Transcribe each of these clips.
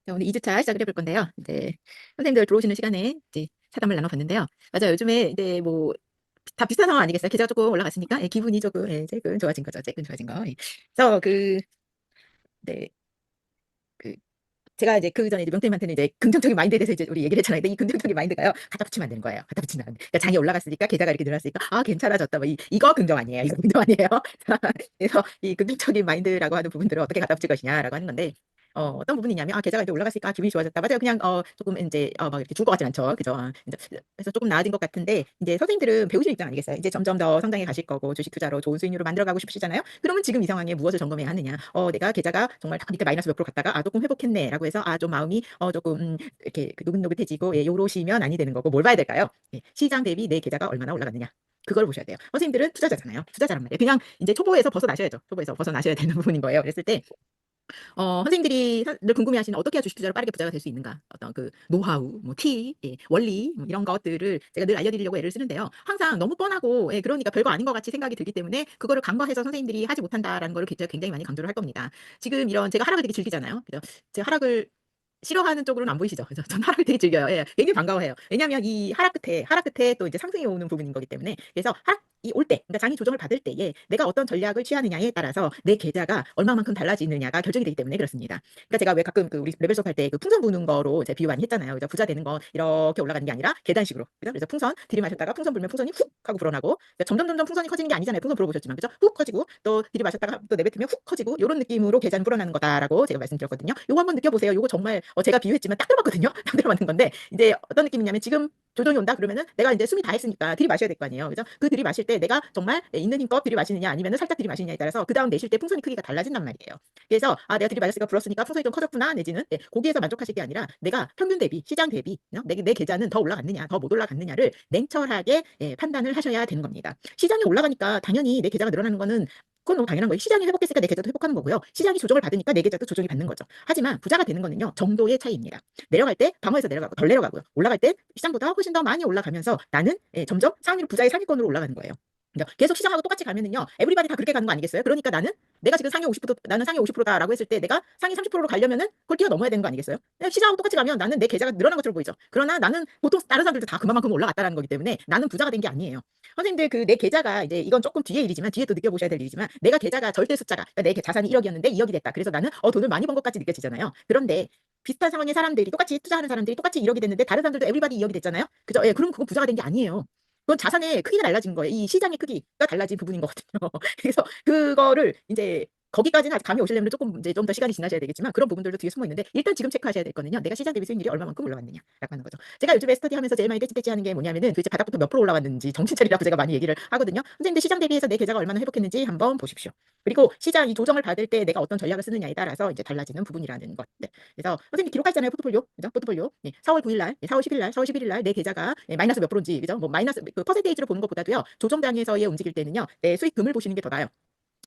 자, 오늘 2주차 시작을 해볼 건데요. 이제 선생님들 들어오시는 시간에 이제 사담을 나눠봤는데요. 맞아요. 요즘에 이제 뭐 다 비슷한 상황 아니겠어요? 계좌가 조금 올라갔으니까 예, 기분이 조금 예, 조금 좋아진 거죠. 조금 좋아진 거. 예. 그래서 네, 그 제가 이제 그 전에 이제 명태님한테는 이제 긍정적인 마인드에 대해서 이제 우리 얘기를 했잖아요. 근데 이 긍정적인 마인드가요. 갖다 붙이면 안 되는 거예요. 갖다 붙이면 안 돼. 그러니까 장이 올라갔으니까 계좌가 이렇게 늘었으니까 아 괜찮아졌다. 뭐 이거 긍정 아니에요. 이거 긍정 아니에요. 그래서 이 긍정적인 마인드라고 하는 부분들을 어떻게 갖다 붙일 것이냐라고 하는 건데 어떤 부분이냐면 아 계좌가 이제 올라갔으니까 기분이 좋아졌다. 맞아요. 그냥 조금 인제 막 이렇게 죽을 것 같진 않죠. 그죠? 인제 그래서 조금 나아진 것 같은데 인제 선생님들은 배우실 입장 아니겠어요? 이제 점점 더 성장해 가실 거고 주식 투자로 좋은 수익률을 만들어 가고 싶으시잖아요. 그러면 지금 이 상황에 무엇을 점검해야 하느냐? 내가 계좌가 정말 딱 밑에 마이너스 몇 프로 갔다가 '아 쪼끔 회복했네.'라고 해서 좀 마음이 조금 이렇게 그 노긋노긋해지고 예 요러시면 아니 되는 거고 뭘 봐야 될까요? 예 시장 대비 내 계좌가 얼마나 올라갔느냐. 그걸 보셔야 돼요. 선생님들은 투자자잖아요. 투자자란 말이에요. 그냥 인제 초보에서 벗어나셔야죠. 초보에서 벗어나셔야 되는 부분인 거예요. 그랬을 때 선생님들이 늘 궁금해하시는 어떻게 해야 주식 투자로 빠르게 부자가 될 수 있는가? 어떤 그 노하우, 뭐 팁, 예, 원리 뭐 이런 것들을 제가 늘 알려드리려고 애를 쓰는데요. 항상 너무 뻔하고 예, 그러니까 별거 아닌 것 같이 생각이 들기 때문에 그거를 간과해서 선생님들이 하지 못한다라는 거를 굉장히 많이 강조를 할 겁니다. 지금 이런 제가 하락을 되게 즐기잖아요. 그죠? 제가 하락을 싫어하는 쪽으로는 안 보이시죠? 그죠? 저는 하락을 되게 즐겨요. 예. 굉장히 반가워해요. 왜냐하면 이 하락 끝에 또 이제 상승이 오는 부분인 거기 때문에 그래서 하락이 올 때, 그러니까 장이 조정을 받을 때에 내가 어떤 전략을 취하느냐에 따라서 내 계좌가 얼마만큼 달라지느냐가 결정이 되기 때문에 그렇습니다. 그러니까 제가 왜 가끔 그 우리 레벨 수업 할 때 그 풍선 부는 거로 이제 비유 많이 했잖아요. 그죠? 부자 되는 건 이렇게 올라가는 게 아니라 계단식으로. 그죠? 그래서 풍선 들이마셨다가 풍선 불면 풍선이 훅 하고 불어나고 그러니까 점점 풍선이 커지는 게 아니잖아요. 풍선 불어보셨지만. 그죠? 훅 커지고 또 들이마셨다가 또 내뱉으면 훅 커지고 요런 느낌으로 계단이 불어나는 거다라고 제가 말씀드렸거든요. 요거 한번 느껴보세요. 요거 정말 제가 비유했지만 딱 들어맞거든요. 딱 들어맞는 건데 이제 어떤 느낌이냐면 지금 조정이 온다 그러면은 내가 인제 숨이 다 했으니까 들이마셔야 될 거 아니에요. 그죠? 그 들이마실 때 내가 정말 있는 힘껏 들이마시느냐 아니면은 살짝 들이마시느냐에 따라서 그다음 내쉴 때 풍선이 크기가 달라진단 말이에요. 그래서 '아 내가 들이마셨으니까 불었으니까 풍선이 좀 커졌구나.' 내지는 예 고기에서 만족하실 게 아니라 내가 평균 대비 시장 대비 내 계좌는 더 올라갔느냐 더 못 올라갔느냐를 냉철하게 예 판단을 하셔야 되는 겁니다. 시장이 올라가니까 당연히 내 계좌가 늘어나는 거는 그건 너무 당연한 거예요. 시장이 회복했으니까 내 계좌도 회복하는 거고요. 시장이 조정을 받으니까 내 계좌도 조정이 받는 거죠. 하지만 부자가 되는 거는요. 정도의 차이입니다. 내려갈 때 방어해서 내려가고 덜 내려가고요. 올라갈 때 시장보다 훨씬 더 많이 올라가면서 나는 예 점점 부자의 상위권으로 올라가는 거예요. 그죠? 계속 시장하고 똑같이 가면은요. 에브리바디 다 그렇게 가는 거 아니겠어요? 그러니까 내가 지금 상위 50% 나는 상위 50%다라고 했을 때 내가 상위 30%로 가려면은 그걸 뛰어넘어야 되는 거 아니겠어요? 시장하고 똑같이 가면 나는 내 계좌가 늘어난 것처럼 보이죠. 그러나 나는 보통 다른 사람들도 다 그만큼 올라갔다라는 거기 때문에 나는 부자가 된 게 아니에요. 선생님들 그 내 계좌가 이제 이건 조금 뒤의 일이지만 뒤에 또 느껴보셔야 될 일이지만 내가 계좌가 절대 숫자가 그러니까 내 자산이 1억이었는데 2억이 됐다. 그래서 나는 돈을 많이 번 것까지 느껴지잖아요. 그런데 비슷한 상황의 사람들이 똑같이 투자하는 사람들이 똑같이 1억이 됐는데 다른 사람들도 에브리바디 2억이 됐잖아요. 그죠? 예. 그럼 그건 부자가 된 게 아니에요. 그건 자산의 크기가 달라진 거예요. 이 시장의 크기가 달라진 부분인 거거든요. 그래서 그거를 인제 거기까지는 아직 감이 오시려면 쪼끔 이제 좀 더 시간이 지나셔야 되겠지만 그런 부분들도 뒤에 숨어 있는데 일단 지금 체크하셔야 될 거는요. 내가 시장 대비 수익률이 얼마만큼 올라갔느냐라고 하는 거죠. 제가 요즘에 스터디하면서 제일 많이 떼찌떼찌하는 게 뭐냐면은 그 이제 바닥부터 몇 프로 올라왔는지 정신 차리라고 제가 많이 얘기를 하거든요. 선생님들 시장 대비해서 내 계좌가 얼마나 회복했는지 한번 보십시오. 그리고 시장이 조정을 받을 때 내가 어떤 전략을 쓰느냐에 따라서 이제 달라지는 부분이라는 것들. 그래서 선생님 기록하셨잖아요. 포트폴리오. 그죠? 포트폴리오. 예. 4월 9일 날, 예 4월 10일 날, 4월 11일 날 내 계좌가 예 마이너스 몇 프로인지 그죠? 뭐 마이너스 그 퍼센테이지로 보는 것보다도요. 조정장에서의 움직일 때는요. 내 수익금을 보시는 게 더 나아요.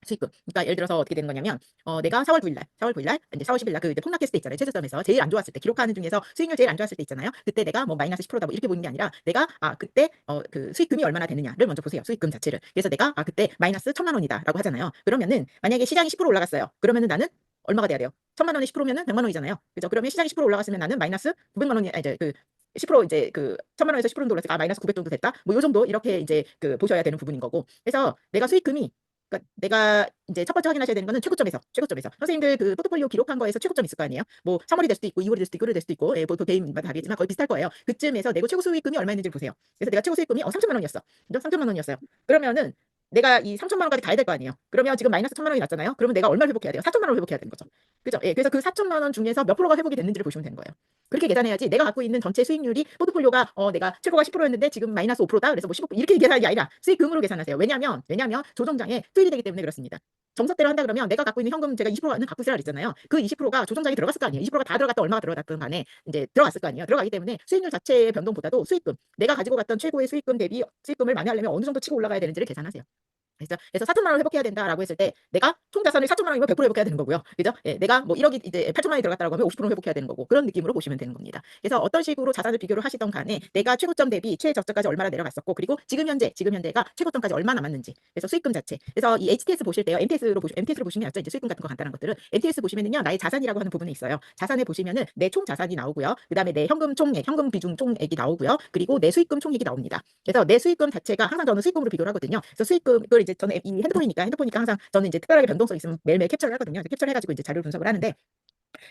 수익금. 그러니까 예를 들어서 어떻게 되는 거냐면 내가 4월 9일 날 인제 4월 10일 날 그 이제 폭락했을 때 있잖아요. 최저점에서 제일 안 좋았을 때 기록하는 중에서 수익률 제일 안 좋았을 때 있잖아요. 그때 내가 뭐 마이너스 10%다 뭐 이렇게 보는 게 아니라 내가 그때 그 수익금이 얼마나 되느냐를 먼저 보세요. 수익금 자체를. 그래서 내가 그때 마이너스 1,000만 원이다라고 하잖아요. 그러면은 만약에 시장이 10% 올라갔어요. 그러면은 나는 얼마가 돼야 돼요? 1,000만 원에 10%면은 1,000만 원이잖아요. 그죠? 그러면 시장이 10% 올라갔으면 나는 마이너스 900만 원이 이제 그 10% 이제 그 1,000만 원에서 10% 정도 올랐으니까 마이너스 900 정도 됐다. 뭐 요 정도 이렇게 이제 그 보셔야 되는 부분인 거고. 그래서 내가 수익금이 그러니까 내가 인제 첫 번째 확인하셔야 되는 거는 최고점에서, 최고점에서. 선생님들 그 포트폴리오 기록한 거에서 최고점 있을 거 아니에요. 뭐 3 월이 될 수도 있고 2 월이 될 수도 있고 1 월이 될 수도 있고 예 뭐 개인마다 다르겠지만 거의 비슷할 거예요. 그쯤에서 내고 최고 수익금이 얼마였는지를 보세요. 그래서 내가 최고 수익금이 3,000만 원이었어. 그죠? 3,000만 원이었어요. 그러면은 내가 이 3,000만 원까지 가야 될 거 아니에요. 그러면 지금 마이너스 1,000만 원이 났잖아요. 그러면 내가 얼마를 회복해야 돼요? 4,000만 원을 회복해야 되는 거죠. 그죠? 예. 그래서 그 4,000만 원 중에서 몇 프로가 회복이 됐는지를 보시면 되는 거예요. 그렇게 계산해야지 내가 갖고 있는 전체 수익률이 포트폴리오가 내가 최고가 10%였는데 지금 마이너스 5%다. 그래서 뭐 15% 이렇게 계산하는 게 아니라 수익금으로 계산하세요. 왜냐면 조정장에 수익이 되기 때문에 그렇습니다. 정석대로 한다 그러면 내가 갖고 있는 현금 제가 20%는 갖고 있으라 그랬잖아요. 그 20%가 조정장에 들어갔을 거 아니에요. 20%가 다 들어갔든 얼마가 들어갔든 간에 인제 들어갔을 거 아니에요. 들어가기 때문에 수익률 자체의 변동보다도 수익금, 내가 가지고 갔던 최고의 수익금 대비 수익금을 만회하려면 어느 정도 치고 올라가야 되는지를 계산하세요. 그래서 4천만 원을 회복해야 된다라고 했을 때 내가 총 자산을 4천만 원이면 100% 회복해야 되는 거고요. 그죠? 예, 내가 뭐 1억이 이제 8천만 원이 들어갔다라고 하면 50% 회복해야 되는 거고 그런 느낌으로 보시면 되는 겁니다. 그래서 어떤 식으로 자산을 비교를 하시던 간에 내가 최고점 대비 최저점까지 얼마나 내려갔었고 그리고 지금 현재가 최고점까지 얼마 남았는지 그래서 수익금 자체 그래서 이 HTS 보실 때요. MTS로 보시면 낫죠. 이제 수익금 같은 거 간단한 것들은 MTS 보시면은요. 나의 자산이라고 하는 부분이 있어요. 자산에 보시면은 내 총 자산이 나오고요. 그다음에 내 현금 총액, 현금 비중 총액이 나오고요. 그리고 내 수익금 총액이 나옵니다. 그래서 내 수익금 자체가 항상 저는 수익금으로 비교를 하거든요. 그래서 수익금을 이제 저는 이 핸드폰이니까 항상 저는 이제 특별하게 변동성 있으면 매일매일 캡처를 하거든요. 캡처를 해가지고 이제 자료 분석을 하는데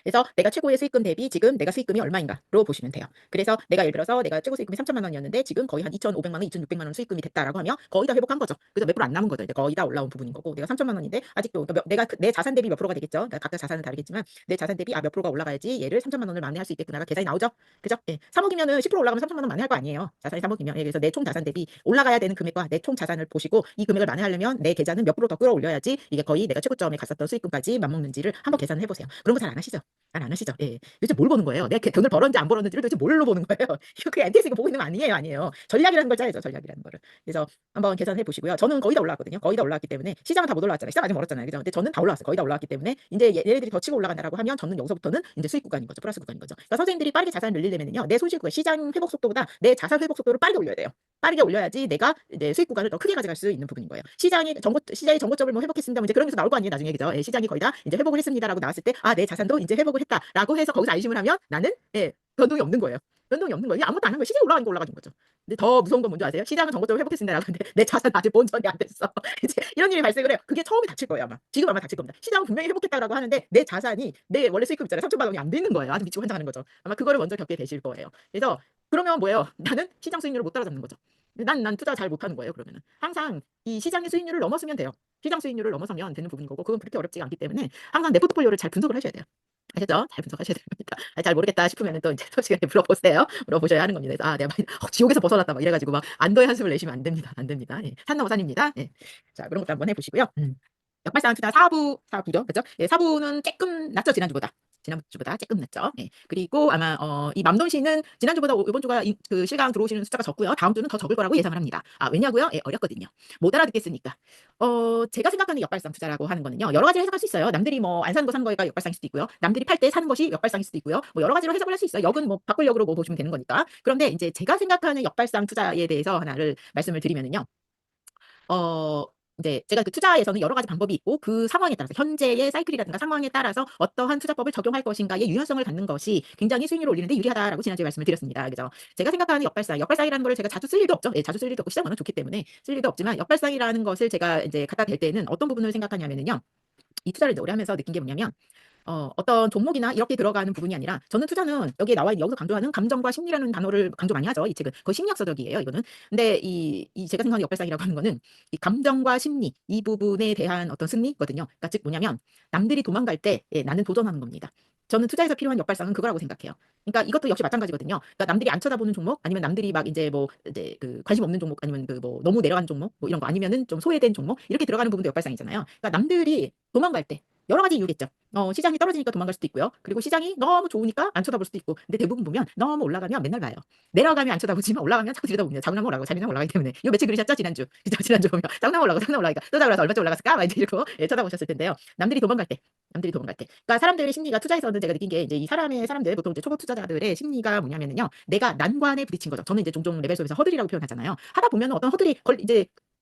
그래서 내가 최고의 수익금 대비 지금 내가 수익금이 얼마인가로 보시면 돼요. 그래서 내가 예를 들어서 내가 최고 수익금이 3천만 원이었는데 지금 거의 한 2,500만 원, 2,600만 원 수익금이 됐다라고 하면 거의 다 회복한 거죠. 그래서 몇 프로 안 남은 거죠. 이제 거의 다 올라온 부분인 거고 내가 3천만 원인데 아직도 그러니까 내가 내 자산 대비 몇 프로가 되겠죠. 그러니까 각자 자산은 다르겠지만 내 자산 대비 몇 프로가 올라가야지 얘를 3천만 원을 만회할 수 있겠구나가 계산이 나오죠. 그죠? 예. 3억이면은 10% 올라가면 3천만 원 만회할 거 아니에요. 자산이 3억이면. 예. 그래서 내 총 자산 대비 올라가야 되는 금액과 내 총 자산을 보시고 이 금액을 만회하려면 내 계좌는 몇 프로 더 끌어올려야지 이게 거의 내가 최고점에 갔었던 수익금까지 맞먹는지를 한번 계산을 해보세요. 그런 거 잘 안 하시죠? 잘 안 하시죠? 예. 도대체 뭘 보는 거예요? 내가 돈을 벌었는지 안 벌었는지를 도대체 뭘로 보는 거예요? 이거 그냥 MTS 이거 보고 있는 거 아니에요, 아니에요. 전략이라는 걸 짜야죠, 전략이라는 거를. 그래서 한번 계산해 보시고요. 저는 거의 다 올라왔거든요. 거의 다 올라왔기 때문에 시장은 다 못 올라왔잖아요. 시장 아직 멀었잖아요. 그죠? 근데 저는 다 올라왔어요. 거의 다 올라왔기 때문에 이제 얘네들이 더 치고 올라간다라고 하면 저는 여기서부터는 이제 수익 구간인 거죠. 플러스 구간인 거죠. 그러니까 선생님들이 빠르게 자산을 늘리려면요. 내 손실 구간, 시장 회복 속도보다 내 자산 회복 속도를 빠르게 올려야 돼요. 빠르게 올려야지 내가 이제 수익 구간을 더 크게 가져갈 수 있는 부분인 거예요. 시장이 정고점을 뭐 회복했습니다. 뭐 이제 그런 게서 나올 거 아니에요, 나중에. 그죠? 예, 시장이 거의 다 이제 회복을 했습니다라고 나왔을 때 내 자산도 이제 회복을 했다라고 해서 거기서 안심을 하면 나는 변동이 없는 거예요. 변동이 없는 거예요. 아무것도 안 한 거예요. 시장이 올라가니까 올라가는 거죠. 근데 더 무서운 건 뭔지 아세요? 시장은 정고점을 회복했습니다라고 하는데 내 자산 아직 본전이 안 됐어. 이제 이런 일이 발생을 해요. 그게 처음에 닥칠 거예요, 아마. 지금 아마 닥칠 겁니다. 시장은 분명히 회복했다라고 하는데 내 자산이 내 원래 수익금 있잖아요. 3천만 원이 안 돼 있는 거예요. 아주 미치고 환장하는 거죠. 아마 그거를 먼저 겪게 되실 거예요. 그래서 그러면 뭐예요? 나는 시장 수익률을 못 따라잡는 거죠. 난 투자 잘 못하는 거예요, 그러면은. 항상 이 시장의 수익률을 넘어서면 돼요. 시장 수익률을 넘어서면 되는 부분인 거고 그건 그렇게 어렵지가 않기 때문에 항상 내 포트폴리오를 잘 분석을 하셔야 돼요. 아셨죠? 잘 분석하셔야 됩니다. 잘 모르겠다 싶으면은 또 이제 솔직하게 물어보세요. 물어보셔야 하는 겁니다. 그래서 내가 많이 지옥에서 벗어났다 막 이래 가지고 막 안도의 한숨을 내시면 안 됩니다. 안 됩니다. 예. 산 넘어 산입니다. 예. 자, 그런 것도 한번 해 보시고요. 역발상 투자 4부죠. 그죠? 예, 4부는 조금 낮죠, 지난주보다. 지난주보다 조금 낮죠. 예. 그리고 아마 이 맘돈씨는 지난주보다 이번 주가 그 실강 들어오시는 숫자가 적고요. 다음 주는 더 적을 거라고 예상을 합니다. 왜냐고요? 예, 어렵거든요. 못 알아듣겠으니까. 제가 생각하는 역발상 투자라고 하는 거는요. 여러 가지로 해석할 수 있어요. 남들이 뭐 안 사는 거 산 거가 역발상일 수도 있고요. 남들이 팔 때 사는 것이 역발상일 수도 있고요. 뭐 여러 가지로 해석을 할 수 있어요. 역은 뭐 바꿀력으로 뭐 보시면 되는 거니까. 그런데 이제 제가 생각하는 역발상 투자에 대해서 하나를 말씀을 드리면은요. 어 인제 제가 그 투자에서는 여러 가지 방법이 있고 그 상황에 따라서 현재의 사이클이라든가 상황에 따라서 어떠한 투자법을 적용할 것인가의 유연성을 갖는 것이 굉장히 수익률을 올리는 데 유리하다라고 지난주에 말씀을 드렸습니다. 그죠? 제가 생각하는 역발상이라는 거를 제가 자주 쓸 일도 없죠. 예, 자주 쓸 일도 없고 시장 워낙 좋기 때문에 쓸 일도 없지만 역발상이라는 것을 제가 인제 갖다 댈 때는 어떤 부분을 생각하냐면은요. 이 투자를 이제 오래 하면서 느낀 게 뭐냐면 어떤 종목이나 이렇게 들어가는 부분이 아니라 저는 투자는 여기에 나와 있는 여기서 강조하는 감정과 심리라는 단어를 강조 많이 하죠. 이 책은. 거의 심리학 서적이에요, 이거는. 근데 이 제가 생각하는 역발상이라고 하는 거는 이 감정과 심리 이 부분에 대한 어떤 승리거든요. 그러니까 즉 뭐냐면 남들이 도망갈 때 나는 도전하는 겁니다. 저는 투자에서 필요한 역발상은 그거라고 생각해요. 그러니까 이것도 역시 마찬가지거든요. 그러니까 남들이 안 쳐다보는 종목 아니면 남들이 막 인제 뭐 이제 그 관심 없는 종목 아니면 그 뭐 너무 내려가는 종목 뭐 이런 거 아니면은 좀 소외된 종목 이렇게 들어가는 부분도 역발상이잖아요. 그러니까 남들이 도망갈 때 여러 가지 이유겠죠. 시장이 떨어지니까 도망갈 수도 있고요. 그리고 시장이 너무 좋으니까 안 쳐다볼 수도 있고. 근데 대부분 보면 너무 올라가면 맨날 봐요. 내려가면 안 쳐다보지만 올라가면 자꾸 들여다봅니다. 자꾸 올라가고 자꾸 올라가기 때문에. 이거 며칠 그러셨죠? 지난주. 그죠? 지난주 보면 자꾸 올라가니까 또 올라가서 얼마쯤 올라갔을까? 막 이러고 쳐다보셨을 텐데요. 남들이 도망갈 때. 그러니까 사람들의 심리가 투자에서는 제가 느낀 게 이제 이 사람들 보통 이제 초보 투자자들의 심리가 뭐냐면은요. 내가 난관에 부딪힌 거죠. 저는 이제 종종 레벨 속에서 허들이라고 표현하잖아요. 하다 보면 어떤 허들이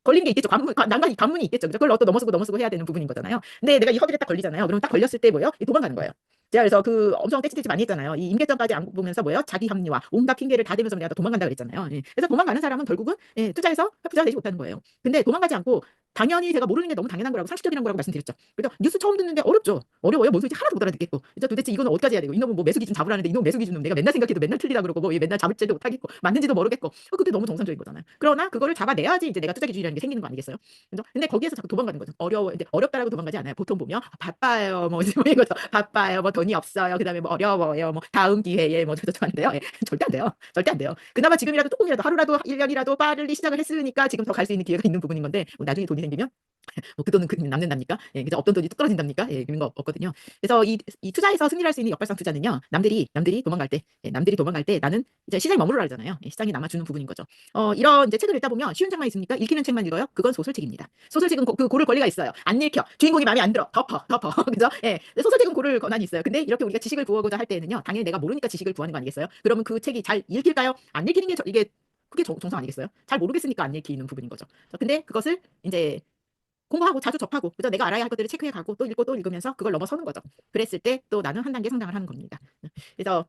걸리는 게 있겠죠. 관문이 있겠죠. 그걸 또 넘어서고 해야 되는 부분인 거잖아요. 근데 내가 이 허들에 딱 걸리잖아요. 그럼 딱 걸렸을 때 뭐예요? 도망가는 거예요. 제가 그래서 그 엄청 떼찌떼찌 많이 했잖아요. 이 임계점까지 안 보면서 뭐예요? 자기 합리화, 온갖 핑계를 다 대면서 내가 도망간다 그랬잖아요. 예. 그래서 도망가는 사람은 결국은 투자에서 부자가 되지 못하는 거예요. 근데 도망가지 않고 당연히 제가 모르는 게 너무 당연한 거라고 상식적인 거라고 말씀드렸죠. 그래서 뉴스 처음 듣는데 어렵죠. 어려워요. 뭔 소리인지 하나도 못 알아듣겠고. 그래서 도대체 이거는 어디까지 해야 되고 이놈은 뭐 매수 기준 잡으라는데 이놈 매수 기준은 내가 맨날 생각해도 맨날 틀리다 그러고 뭐 맨날 잡을지도 못하겠고 맞는지도 모르겠고 그게 너무 정상적인 거잖아요. 그러나 그거를 잡아내야지 이제 내가 투자 기준이라는 게 생기는 거 아니겠어요? 그죠? 근데 거기에서 자꾸 도망가는 거죠. 이제 어렵다라고 도망가지 않아요. 보통 보면 바빠요. 뭐 이런 거죠. 바빠요. 뭐 돈이 없어요. 그다음에 뭐 어려워요. 뭐 다음 기회에 뭐 저도 하는데요. 예. 절대 안 돼요. 절대 안 돼요. 그나마 지금이라도 조금이라도 하루라도 1년이라도 빨리 시작을 했으니까 지금 더 갈 수 있는 기회가 있는 부분인 건데 뭐 나중에 돈이 생기면 뭐 그 돈은 그 남는답니까? 예, 그죠? 없던 돈이 뚝 떨어진답니까? 예, 그런 거 없거든요. 그래서 이 투자에서 승리할 수 있는 역발상 투자는요. 남들이 도망갈 때, 남들이 도망갈 때 나는 이제 시장에 머무르라 그러잖아요. 예, 시장이 남아주는 부분인 거죠. 이런 이제 책을 읽다 보면 쉬운 책만 있습니까? 읽히는 책만 읽어요? 그건 소설책입니다. 소설책은 그 고를 권리가 있어요. 안 읽혀. 주인공이 마음에 안 들어. 덮어. 그죠? 예. 소설책은 고를 권한이 있어요. 근데 이렇게 우리가 지식을 구하고자 할 때는요. 당연히 내가 모르니까 지식을 구하는 거 아니겠어요? 그러면 그 책이 잘 읽힐까요? 안 읽히는 게 이게 그게 정상 아니겠어요? 잘 모르겠으니까 안 읽히는 부분인 거죠. 근데 그것을 이제 공부하고 자주 접하고 그죠? 내가 알아야 할 것들을 체크해 가고 또 읽고 또 읽으면서 그걸 넘어서는 거죠. 그랬을 때 또 나는 한 단계 성장을 하는 겁니다. 그래서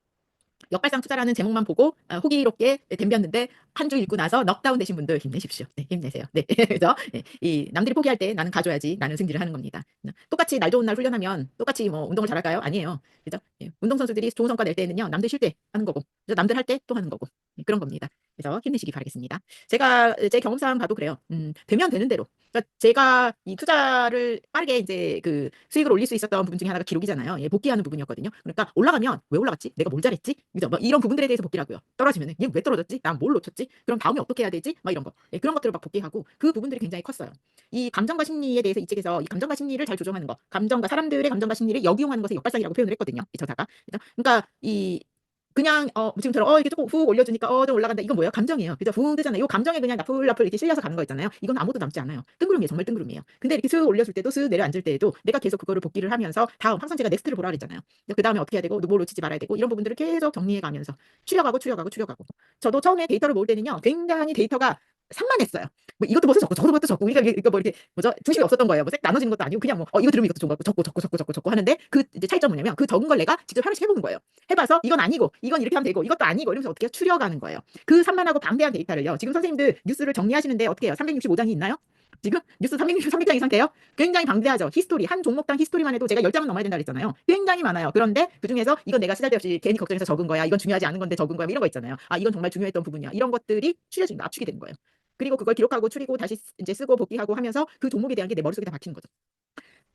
역발상 투자라는 제목만 보고 호기롭게 덤볐는데 한 주 읽고 나서 넉다운 되신 분들 힘내십시오. 네, 힘내세요. 네. 그래서 이 남들이 포기할 때 나는 가져야지 나는 승리를 하는 겁니다. 똑같이 날 좋은 날 훈련하면 똑같이 뭐 운동을 잘할까요? 아니에요. 그죠? 예, 운동선수들이 좋은 성과 낼 때는요. 남들 쉴 때 하는 거고 그래서 남들 할 때 또 하는 거고 그런 겁니다. 그래서 힘내시기 바라겠습니다. 제가 제 경험상 봐도 그래요. 되면 되는 대로. 그러니까 제가 이 투자를 빠르게 이제 그 수익을 올릴 수 있었던 부분 중에 하나가 기록이잖아요. 예, 복귀하는 부분이었거든요. 그러니까 올라가면 왜 올라갔지? 내가 뭘 잘했지? 그죠? 뭐 이런 부분들에 대해서 복귀를 하고요. 떨어지면은 얘 왜 떨어졌지? 난 뭘 놓쳤지? 그럼 다음에 어떻게 해야 되지? 막 이런 거. 예, 그런 것들을 막 복귀하고 그 부분들이 굉장히 컸어요. 이 감정과 심리에 대해서 이 책에서 이 감정과 심리를 잘 조정하는 거, 감정과 사람들의 감정과 심리를 역이용하는 것을 역발상이라고 표현을 했거든요. 이 저자가. 그죠? 그러니까 이 그냥 지금처럼 이렇게 조금 훅 올려주니까 좀 올라간다. 이건 뭐예요? 감정이에요. 그죠? 붕 뜨잖아요. 요 감정에 그냥 나풀나풀 이렇게 실려서 가는 거 있잖아요. 이건 아무것도 남지 않아요. 뜬구름이에요. 정말 뜬구름이에요. 근데 이렇게 슥 올렸을 때도 슥 내려앉을 때에도 내가 계속 그거를 복기를 하면서 다음 항상 제가 넥스트를 보라 그랬잖아요. 그 다음에 어떻게 해야 되고 뭘 놓치지 말아야 되고 이런 부분들을 계속 정리해 가면서 추려가고. 저도 처음에 데이터를 모을 때는요. 굉장히 데이터가 산만했어요. 뭐 이것도 벌써 적고 저것도 벌써 적고 우리가 이거 뭐 이렇게 뭐죠? 중심이 없었던 거예요. 뭐색 나눠지는 것도 아니고 그냥 뭐 이거 들으면 이것도 좋은 거 같고 적고 하는데 그 이제 차이점은 뭐냐면 그 적은 걸 내가 직접 하나씩 해보는 거예요. 해봐서 이건 아니고 이건 이렇게 하면 되고 이것도 아니고 이러면서 어떻게 추려가는 거예요. 그 산만하고 방대한 데이터를요. 지금 선생님들 뉴스를 정리하시는데 어떻게 해요? 365장이 있나요? 지금 뉴스 363장 이상 돼요? 굉장히 방대하죠. 히스토리 한 종목당 히스토리만 해도 제가 10장은 넘어야 된다 그랬잖아요. 굉장히 많아요. 그런데 그중에서 이건 내가 쓰잘데없이 괜히 걱정해서 적은 거야. 이건 중요하지 않은 건데 적은 거야. 뭐 이런 거 있잖아요. 이건 정말 중요했던 부분이야. 이런 것들이 추려진다. 압축이 되는 거예요. 그리고 그걸 기록하고 추리고 다시 이제 쓰고 복귀하고 하면서 그 종목에 대한 게 내 머릿속에 다 박히는 거죠.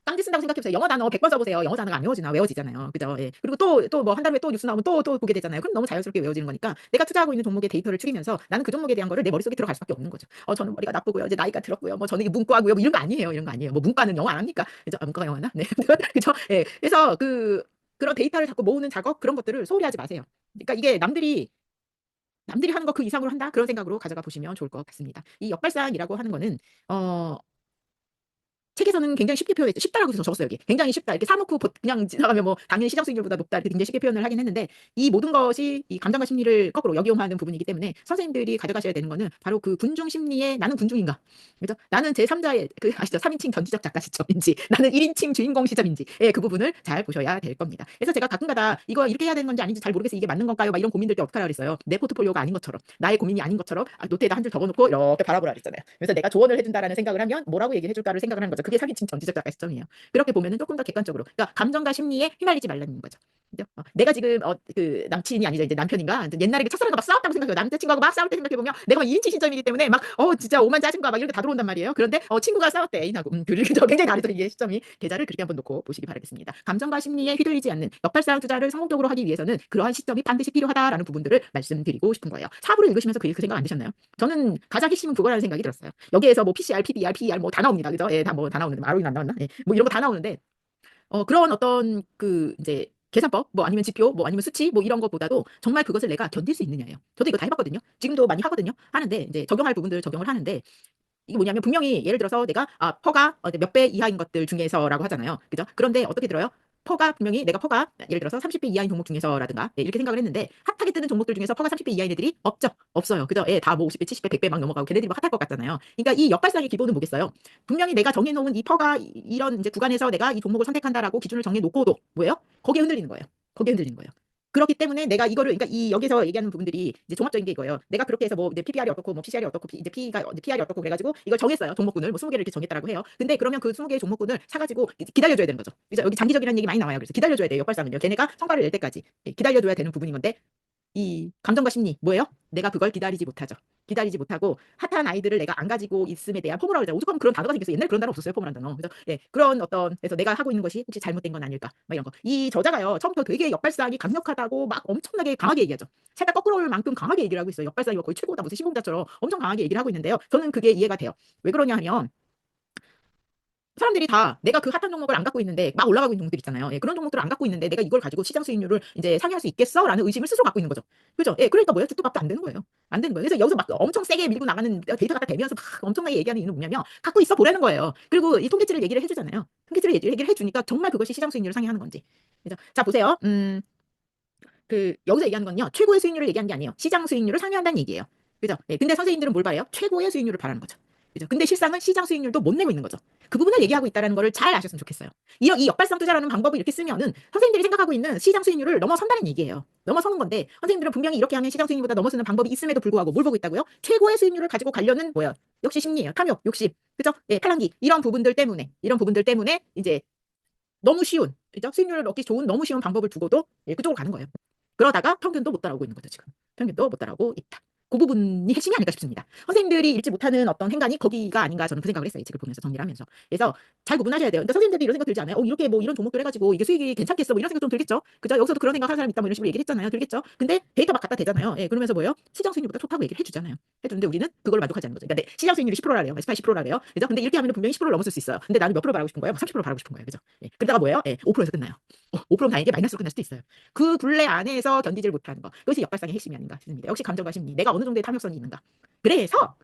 딴짓 쓴다고 생각해보세요. 영어 단어 100번 써보세요. 영어 단어가 안 외워지나? 외워지잖아요. 그죠? 예. 그리고 또 뭐 한 달 후에 또 뉴스 나오면 또 보게 되잖아요. 그럼 너무 자연스럽게 외워지는 거니까 내가 투자하고 있는 종목의 데이터를 추리면서 나는 그 종목에 대한 거를 내 머릿속에 들어갈 수밖에 없는 거죠. 저는 머리가 나쁘고요. 이제 나이가 들었고요. 뭐 저는 이게 문과고요. 뭐 이런 거 아니에요. 이런 거 아니에요. 뭐 문과는 영어 안 합니까? 그죠? 문과가 영어나? 네. 그죠? 예. 그래서 그런 데이터를 자꾸 모으는 작업 그런 것들을 소홀히 하지 마세요. 그러니까 이게 남들이 하는 거 그 이상으로 한다? 그런 생각으로 가져가 보시면 좋을 것 같습니다. 이 역발상이라고 하는 거는 어 책에서는 굉장히 쉽게 표현했죠. 쉽다라고 해서 적었어요, 여기. 굉장히 쉽다. 이렇게 사놓고 그냥 지나가면 뭐 당연히 시장 수익률보다 높다. 이렇게 굉장히 쉽게 표현을 하긴 했는데 이 모든 것이 이 감정과 심리를 거꾸로 역이용하는 부분이기 때문에 선생님들이 가져가셔야 되는 거는 바로 그 군중 심리의 나는 군중인가? 그죠? 나는 제3자의 아시죠? 3인칭 전지적 작가 시점인지 나는 1인칭 주인공 시점인지 그 부분을 잘 보셔야 될 겁니다. 그래서 제가 가끔가다 이거 이렇게 해야 되는 건지 아닌지 잘 모르겠어요. 이게 맞는 건가요? 막 이런 고민들 때 어떻게 하라 그랬어요. 내 포트폴리오가 아닌 것처럼 나의 고민이 아닌 것처럼 노트에다 한 줄 적어놓고 이렇게 바라보라 그랬잖아요. 그래서 내가 조언을 해준다라는 생각을 하면 뭐라고 얘기를 해줄까를 생각을 하는 거죠. 그게 3인칭 전지적 작가 시점이에요. 그렇게 보면은 조금 더 객관적으로 그러니까 감정과 심리에 휘말리지 말라는 거죠. 그죠? 내가 지금 그 남친이 아니죠. 이제 남편인가 옛날에 그 첫사랑과 막 싸웠다고 생각해요. 남자친구하고 막 싸울 때 생각해보면 내가 막 2인칭 시점이기 때문에 막 진짜 오만 짜증과 막 이런 게 다 들어온단 말이에요. 그런데 친구가 싸웠대 애인하고 그죠? 굉장히 다르죠. 이게 시점이 계좌를 그렇게 한번 놓고 보시기 바라겠습니다. 감정과 심리에 휘둘리지 않는 역발상 투자를 성공적으로 하기 위해서는 그러한 시점이 반드시 필요하다라는 부분들을 말씀드리고 싶은 거예요. 사부를 읽으시면서 그 생각 안 드셨나요? 저는 가장 핵심은 그거라는 생각이 들었어요. 여기에서 뭐 PCR, PBR, PER 뭐 다 나옵니다. 그죠? 예, 다 뭐 다 나오는데 마로인 안 나왔나? 예, 뭐 이런 거 다 나오는데 그런 어떤 이제 계산법 뭐 아니면 지표 뭐 아니면 수치 뭐 이런 것보다도 정말 그것을 내가 견딜 수 있느냐예요. 저도 이거 다 해봤거든요. 지금도 많이 하거든요. 하는데 이제 적용할 부분들 적용을 하는데 이게 뭐냐면 분명히 예를 들어서 내가 퍼가 몇 배 이하인 것들 중에서라고 하잖아요. 그죠? 그런데 어떻게 들어요? 퍼가 분명히 내가 퍼가 예를 들어서 30배 이하인 종목 중에서라든가 이렇게 생각을 했는데 핫하게 뜨는 종목들 중에서 퍼가 30배 이하인 애들이 없죠. 없어요. 그죠? 예, 다 뭐 50배, 70배, 100배 막 넘어가고 걔네들이 막 핫할 것 같잖아요. 그러니까 이 역발상의 기본은 뭐겠어요? 분명히 내가 정해놓은 이 퍼가 이런 이제 구간에서 내가 이 종목을 선택한다라고 기준을 정해놓고도 뭐예요? 거기에 흔들리는 거예요. 거기에 흔들리는 거예요. 그렇기 때문에 내가 이거를 그러니까 이 여기서 얘기하는 부분들이 이제 종합적인 게 이거예요. 내가 그렇게 해서 뭐 이제 PBR이 어떻고 뭐 PCR이 어떻고 이제 P가 PR이 어떻고 그래가지고 이걸 정했어요. 종목군을 뭐 20개를 이렇게 정했다라고 해요. 근데 그러면 그 20개의 종목군을 사가지고 기다려줘야 되는 거죠. 그죠? 여기 장기적이라는 얘기 많이 나와요. 그래서 기다려줘야 돼요. 역발상은요. 걔네가 성과를 낼 때까지 기다려줘야 되는 부분인 건데 이 감정과 심리 뭐예요? 내가 그걸 기다리지 못하죠. 기다리지 못하고 핫한 아이들을 내가 안 가지고 있음에 대한 포모라고 하죠. 오죽하면 그런 단어가 생겼어요. 옛날에 그런 단어 없었어요. 포모라는 단어. 그래서 그런 그래서 내가 하고 있는 것이 혹시 잘못된 건 아닐까? 막 이런 거. 이 저자가요. 처음부터 되게 역발상이 강력하다고 막 엄청나게 강하게 얘기하죠. 살짝 거꾸로 올 만큼 강하게 얘기를 하고 있어요. 역발상이 거의 최고다 무슨 신공자처럼 엄청 강하게 얘기를 하고 있는데요. 저는 그게 이해가 돼요. 왜 그러냐 하면 사람들이 다 내가 그 핫한 종목을 안 갖고 있는데 막 올라가고 있는 종목들 있잖아요. 예, 그런 종목들을 안 갖고 있는데 내가 이걸 가지고 시장 수익률을 이제 상회할 수 있겠어라는 의심을 스스로 갖고 있는 거죠. 그죠? 예, 그러니까 뭐예요? 죽도 밥도 안 되는 거예요. 안 되는 거예요. 그래서 여기서 막 엄청 세게 밀고 나가는 데이터 갖다 대면서 막 엄청나게 얘기하는 이유는 뭐냐면 갖고 있어 보라는 거예요. 그리고 이 통계치를 얘기를 해주잖아요. 통계치를 얘기를 해주니까 정말 그것이 시장 수익률을 상회하는 건지. 그래서 자 보세요. 여기서 얘기하는 건요. 최고의 수익률을 얘기하는 게 아니에요. 시장 수익률을 상회한다는 얘기예요. 그죠? 예, 근데 선생님들은 뭘 바래요? 최고의 수익률을 바라는 거죠. 그죠? 근데 실상은 시장 수익률도 못 내고 있는 거죠. 그 부분을 얘기하고 있다는 거를 잘 아셨으면 좋겠어요. 이 역발상 투자라는 방법을 이렇게 쓰면은 선생님들이 생각하고 있는 시장 수익률을 넘어선다는 얘기예요. 넘어서는 건데 선생님들은 분명히 이렇게 하면 시장 수익률보다 넘어서는 방법이 있음에도 불구하고 뭘 보고 있다고요? 최고의 수익률을 가지고 가려는 뭐예요? 역시 심리예요. 탐욕, 욕심. 그죠? 예, 팔랑기. 이런 부분들 때문에 이제 너무 쉬운, 그죠? 수익률을 얻기 좋은 너무 쉬운 방법을 두고도 예, 그쪽으로 가는 거예요. 그러다가 평균도 못 따라오고 있는 거죠, 지금. 평균도 못 따라오고 있다. 그 부분이 핵심이 아닐까 싶습니다. 선생님들이 읽지 못하는 어떤 행간이 거기가 아닌가 저는 그 생각을 했어요. 이 책을 보면서 정리를 하면서. 그래서 잘 구분하셔야 돼요. 그러니까 선생님들이 이런 생각 들지 않아요? 이렇게 뭐 이런 종목들 해가지고 이게 수익이 괜찮겠어? 뭐 이런 생각 좀 들겠죠? 그죠? 여기서도 그런 생각 하는 사람 있다 뭐 이런 식으로 얘기를 했잖아요. 들겠죠? 근데 데이터 막 갖다 대잖아요. 예, 그러면서 뭐예요? 시장 수익률보다 좋다고 얘기를 해주잖아요. 해주는데 우리는 그걸 만족하지 않는 거죠. 그러니까 시장 수익률이 10%라 래요. 스파이 10%라 래요. 그죠? 근데 이렇게 하면 분명히 10%를 넘었을 수 있어요. 근데 나는 몇 프로 바라고 싶은 거예요? 30% 바라고 싶은 거예요. 그죠? 예, 그러다가 뭐예요? 예, 5%에서 끝나요. 5%면 다행히 마이너스로 끝날 수도 있어요. 그 굴레 안에서 견디질 못하는 거. 그것이 역발상의 핵심이 아닌가 싶습니다. 역시 감정과 심리. 내가 어느 정도의 탐욕성이 있는가. 그래서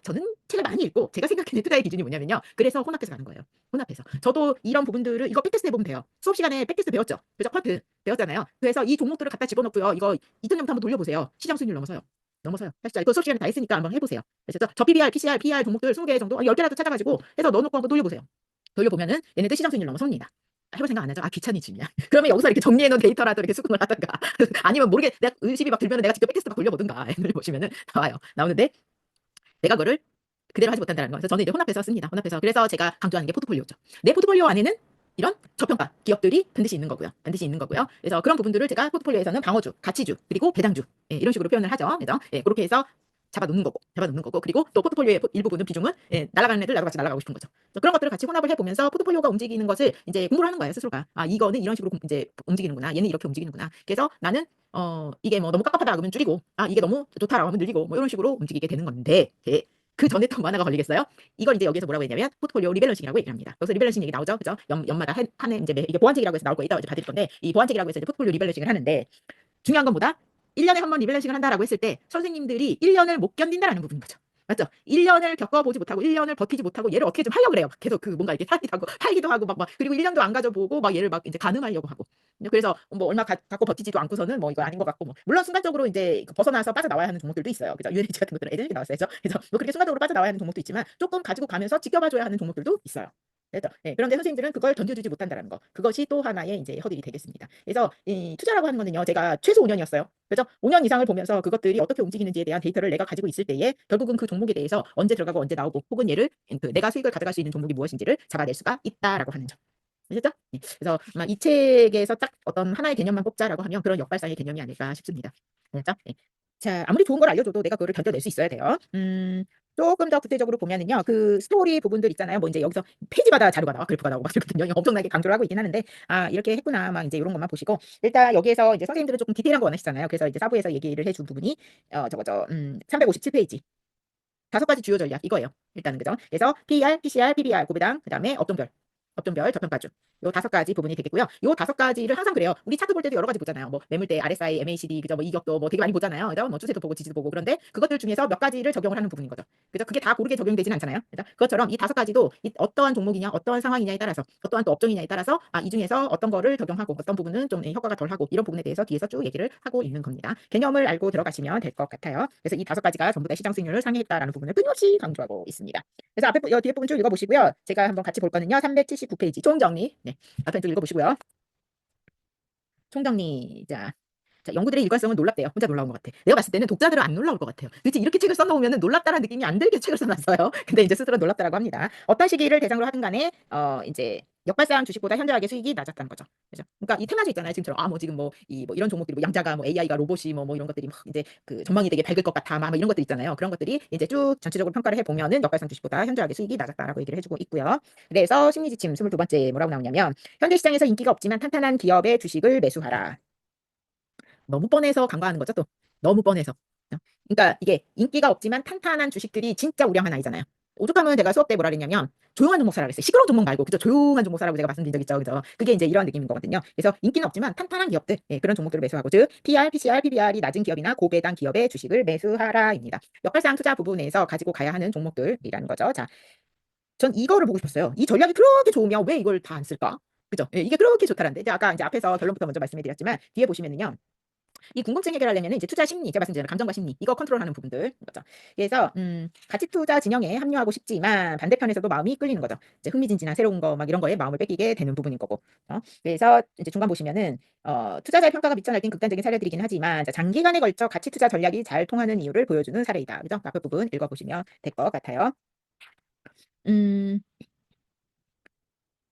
저는 책을 많이 읽고 제가 생각하는 투자의 기준이 뭐냐면요. 그래서 혼합해서 가는 거예요. 혼합해서. 저도 이런 부분들을 이거 백테스트 해보면 돼요. 수업 시간에 백테스트 배웠죠. 그죠? 쿼트 배웠잖아요. 그래서 이 종목들을 갖다 집어넣고요. 이거 2000년부터 한번 돌려보세요. 시장 수익률 넘어서요. 넘어서요. 사실 이거 수업 시간에 다 했으니까 한번 해보세요. 그래서 저 PBR, PCR, PR 종목들 20개 정도, 10개라도 찾아가지고 해서 넣어놓고 한번 돌려보세요. 돌려보면은 얘네들 시장 수익률 넘어섭니다. 해볼 생각 안 하죠? 아, 귀차니즘이야. 그러면 여기서 이렇게 정리해놓은 데이터라도 이렇게 수긍을 하던가. 아니면 모르게 내가 의심이 막 들면은 내가 직접 백테스트 막 돌려보든가. 보시면은 나와요. 나오는데 내가 그거를 그대로 하지 못한다는 거. 그래서 저는 이제 혼합해서 씁니다. 혼합해서. 그래서 제가 강조하는 게 포트폴리오죠. 내 포트폴리오 안에는 이런 저평가 기업들이 반드시 있는 거고요. 반드시 있는 거고요. 그래서 그런 부분들을 제가 포트폴리오에서는 방어주, 가치주, 그리고 배당주 예, 이런 식으로 표현을 하죠. 그래서 예, 그렇게 해서 잡아놓는 거고, 그리고 또 포트폴리오의 일부분은 비중은 예, 날아가는 애들 나도 같이 날아가고 싶은 거죠. 그런 것들을 같이 혼합을 해보면서 포트폴리오가 움직이는 것을 이제 공부를 하는 거예요, 스스로가. 아, 이거는 이런 식으로 이제 움직이는구나. 얘는 이렇게 움직이는구나. 그래서 나는 이게 뭐 너무 깝깝하다 그러면 줄이고, 아, 이게 너무 좋다라고 하면 늘리고, 뭐 이런 식으로 움직이게 되는 건데, 예, 그 전에 또 뭐 하나가 걸리겠어요? 이걸 이제 여기서 뭐라고 했냐면 포트폴리오 리밸런싱이라고 얘기를 합니다. 여기서 리밸런싱 얘기 나오죠, 그죠? 연마다 한 해 이제 이게 보완책이라고 해서 나올 거 이따 이제 받을 건데 이 보완책이라고 해서 이제 포트폴리오 리밸런싱을 하는데 중요한 건 뭐다? 1년에 한 번 리밸런싱을 한다라고 했을 때 선생님들이 1년을 못 견딘다라는 부분인 거죠. 맞죠? 1년을 겪어보지 못하고 1년을 버티지 못하고 얘를 어떻게 좀 하려고 그래요. 막 계속 그 뭔가 이렇게 팔기도 하고 막 그리고 1년도 안 가져보고 막 얘를 막 이제 가늠하려고 하고. 그래서 뭐 얼마 갖고 버티지도 않고서는 뭐 이거 아닌 것 같고 뭐 물론 순간적으로 이제 벗어나서 빠져나와야 하는 종목들도 있어요. 그죠? UNH 같은 것들은 애들이 나왔어요. 그래서 뭐 그렇게 순간적으로 빠져나와야 하는 종목도 있지만 조금 가지고 가면서 지켜봐줘야 하는 종목들도 있어요. 그래서 예, 그런데 선생님들은 그걸 던져주지 못한다는 거. 그것이 또 하나의 이제 허들이 되겠습니다. 그래서 이 투자라고 하는 거는요. 제가 최소 5년이었어요. 그래서 5년 이상을 보면서 그것들이 어떻게 움직이는지에 대한 데이터를 내가 가지고 있을 때에 결국은 그 종목에 대해서 언제 들어가고 언제 나오고 혹은 얘를 그 내가 수익을 가져갈 수 있는 종목이 무엇인지를 잡아낼 수가 있다라고 하는 점. 아셨죠? 네. 그래서 아마 이 책에서 딱 어떤 하나의 개념만 뽑자라고 하면 그런 역발상의 개념이 아닐까 싶습니다. 아셨죠? 네. 자, 아무리 좋은 걸 알려줘도 내가 그거를 견뎌낼 수 있어야 돼요. 조금 더 구체적으로 보면은요, 그 스토리 부분들 있잖아요. 뭐 이제 여기서 페이지마다 자료가 나와, 그래프가 나오고 막 이렇거든요. 엄청나게 강조를 하고 있긴 하는데, 아, 이렇게 했구나, 막 이제 이런 것만 보시고, 일단 여기에서 이제 선생님들은 조금 디테일한 거 원하시잖아요. 그래서 이제 사부에서 얘기를 해준 부분이, 357페이지. 5가지 주요 전략 이거예요. 일단은 그죠? 그래서 PER, PCR, PBR, 고배당, 그다음에 업종별 저평가주. 요 5가지 부분이 되겠고요. 요 5가지를 항상 그래요. 우리 차트 볼 때도 여러 가지 보잖아요. 뭐 매물대, RSI, MACD, 그죠? 뭐 이격도 뭐 되게 많이 보잖아요. 그죠? 뭐 추세도 보고 지지도 보고. 그런데 그것들 중에서 몇 가지를 적용을 하는 부분인 거죠. 그죠? 그게 다 고르게 적용되진 않잖아요. 그죠? 그것처럼 이 5가지도 어떠한 종목이냐, 어떠한 상황이냐에 따라서, 어떠한 또 업종이냐에 따라서 이 중에서 어떤 거를 적용하고 어떤 부분은 좀 효과가 덜하고 이런 부분에 대해서 뒤에서 쭉 얘기를 하고 있는 겁니다. 개념을 알고 들어가시면 될 것 같아요. 그래서 이 5가지가 전부 다 시장 수익률을 상회했다라는 부분을 끊임없이 강조하고 있습니다. 그래서 앞에 뒤에 부분 쭉 읽어보시고요. 제가 한번 같이 볼 거는요. 379페이지 총정리. 네, 앞에 쭉 읽어보시고요. 총정리. 자, 연구들의 일관성은 놀랍대요. 혼자 놀라운 것 같아. 내가 봤을 때는 독자들은 안 놀라울 것 같아요. 도대체 이렇게 책을 써놓으면 놀랍다는 느낌이 안 들게 책을 써놨어요. 근데 이제 스스로 놀랍다라고 합니다. 어떤 시기를 대상으로 하든 간에 이제 역발상 주식보다 현저하게 수익이 낮았다는 거죠. 그죠? 그러니까 이 테마주 있잖아요. 지금처럼 뭐 지금 뭐 이런 종목들이 뭐 양자가 뭐 AI가 로봇이 뭐 이런 것들이 막 이제 그 전망이 되게 밝을 것 같아 막 이런 것들 있잖아요. 그런 것들이 이제 쭉 전체적으로 평가를 해 보면은 역발상 주식보다 현저하게 수익이 낮았다라고 얘기를 해주고 있고요. 그래서 심리 지침 22번째 뭐라고 나오냐면 현재 시장에서 인기가 없지만 탄탄한 기업의 주식을 매수하라. 너무 뻔해서 간과하는 거죠, 또. 너무 뻔해서. 그러니까 이게 인기가 없지만 탄탄한 주식들이 진짜 우량 하나이잖아요. 오죽하면 제가 수업 때 뭐라 그랬냐면 조용한 종목 사라 그랬어요. 시끄러운 종목 말고 그죠? 조용한 종목 사라고 제가 말씀드린 적 있죠, 그죠? 그게 이제 이런 느낌인 거거든요. 그래서 인기는 없지만 탄탄한 기업들 예, 그런 종목들을 매수하고 즉 PR, PCR, PBR이 낮은 기업이나 고배당 기업의 주식을 매수하라입니다. 역발상 투자 부분에서 가지고 가야 하는 종목들이라는 거죠. 자, 전 이거를 보고 싶었어요. 이 전략이 그렇게 좋으면 왜 이걸 다 안 쓸까? 그죠? 예, 이게 그렇게 좋다는데 이제 아까 이제 앞에서 결론부터 먼저 말씀해 드렸지만 뒤에 보시면은요. 이 궁금증 해결하려면은 이제 투자 심리, 제가 말씀드린 감정과 심리 이거 컨트롤하는 부분들 거죠. 그래서 가치 투자 진영에 합류하고 싶지만 반대편에서도 마음이 끌리는 거죠. 이제 흥미진진한 새로운 거 막 이런 거에 마음을 뺏기게 되는 부분인 거고. 그래서 이제 중간 보시면은 투자자의 평가가 미쳐 날뛴 극단적인 사례들이긴 하지만 자, 장기간에 걸쳐 가치 투자 전략이 잘 통하는 이유를 보여주는 사례이다. 그죠? 앞에 부분 읽어보시면 될 것 같아요. 음,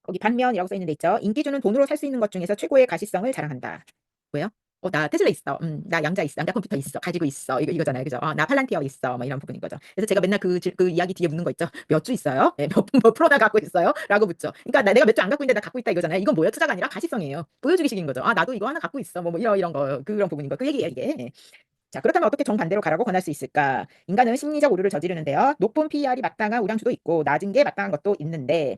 거기 반면이라고 써 있는 데 있죠. 인기주는 돈으로 살 수 있는 것 중에서 최고의 가시성을 자랑한다. 뭐요? 나 테슬라 있어. 나 양자 있어. 양자 컴퓨터 있어. 가지고 있어. 이거잖아요. 그죠? 나 팔란티어 있어. 뭐 이런 부분인 거죠. 그래서 제가 맨날 그 이야기 뒤에 묻는 거 있죠. 몇 주 있어요? 예, 몇 프로나 갖고 있어요? 라고 묻죠. 그러니까 내가 몇 주 안 갖고 있는데 나 갖고 있다 이거잖아요. 이건 뭐예요? 투자가 아니라 가시성이에요. 보여주기식인 거죠. 나도 이거 하나 갖고 있어. 뭐 이런 거. 그런 부분인 거. 그 얘기예요, 이게. 예. 자, 그렇다면 어떻게 정반대로 가라고 권할 수 있을까? 인간은 심리적 오류를 저지르는데요. 높은 PER이 마땅한 우량주도 있고 낮은 게 마땅한 것도 있는데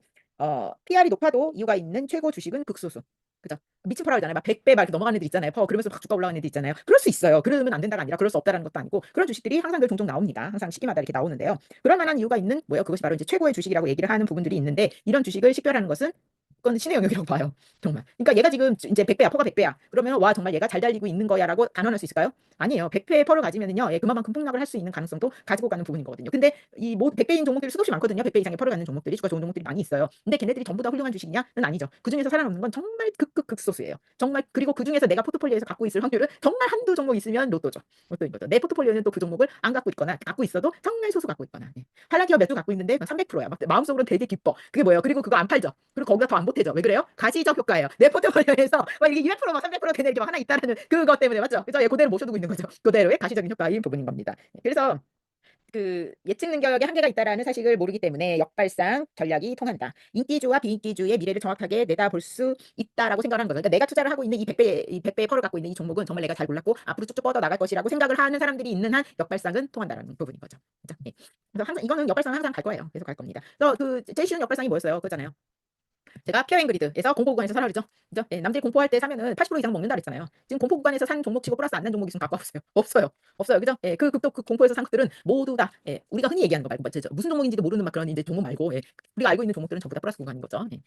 PER이 높아도 이유가 있는 최고 주식은 극소수. 그죠? 미친 퍼라고 하잖아요. 막 100배 막 이렇게 넘어가는 애들 있잖아요. 그러면서 막 주가 올라가는 애들 있잖아요. 그럴 수 있어요. 그러면 안 된다가 아니라 그럴 수 없다라는 것도 아니고 그런 주식들이 항상 종종 나옵니다. 항상 시기마다 이렇게 나오는데요. 그럴 만한 이유가 있는 뭐예요? 그것이 바로 이제 최고의 주식이라고 얘기를 하는 부분들이 있는데 이런 주식을 식별하는 것은 그건 신의 영역이라고 봐요. 정말. 그러니까 얘가 지금 이제 100배야. 퍼가 100배야. 그러면 와 정말 얘가 잘 달리고 있는 거야라고 단언할 수 있을까요? 아니에요. 100배의 퍼를 가지면은요. 예, 그만큼 폭락을 할 수 있는 가능성도 가지고 가는 부분인 거거든요. 근데 이 100배인 종목들이 수없이 많거든요. 100배 이상의 퍼를 갖는 종목들이 주가 좋은 종목들이 많이 있어요. 근데 걔네들이 전부 다 훌륭한 주식이냐는 아니죠. 그중에서 살아남는 건 정말 극소수예요. 정말 그리고 그중에서 내가 포트폴리오에서 갖고 있을 확률은 정말 한두 종목 있으면 로또죠. 로또인 거죠. 내 포트폴리오는 또 그 종목을 안 갖고 있거나 갖고 있어도 정말 소수 갖고 있거나. 예. 팔라기업 몇 주 갖고 있는데 300%야. 막 마음속으로는 되게 기뻐. 그게 뭐예요? 그리고 그거 안 팔죠. 그리고 거기다 더 안 보태죠. 왜 그래요? 가시적 효과예요. 내 포트폴리오에서 막 이게 200% 막 300% 되는 게 하나 있다는 그것 때문에 맞죠? 그래서 예, 그대로 모셔두고 있는 거죠. 그대로의 가시적인 효과인 부분인 겁니다. 그래서 그 예측 능력에 한계가 있다라는 사실을 모르기 때문에 역발상 전략이 통한다. 인기주와 비인기주의 미래를 정확하게 내다볼 수 있다라고 생각하는 거죠. 그러니까 내가 투자를 하고 있는 이 100배의 펄을 갖고 있는 이 종목은 정말 내가 잘 골랐고 앞으로 쭉쭉 뻗어 나갈 것이라고 생각을 하는 사람들이 있는 한 역발상은 통한다라는 부분인 거죠. 그죠? 예. 그래서 항상 이거는 역발상은 항상 갈 거예요. 계속 갈 겁니다. 그래서 그 제일 쉬운 역발상이 뭐였어요? 그거잖아요. 제가 피어 앵그리드에서 공포 구간에서 사라 그러죠. 그죠? 예, 남들이 공포할 때 사면은 80% 이상 먹는다 그랬잖아요. 지금 공포 구간에서 산 종목 치고 플러스 안 난 종목 있으면 갖고 와보세요. 없어요. 없어요. 그죠? 예, 그 공포에서 산 것들은 모두 다 예, 우리가 흔히 얘기하는 거 말고 무슨 종목인지도 모르는 막 그런 이제 종목 말고 예, 우리가 알고 있는 종목들은 전부 다 플러스 구간인 거죠. 예.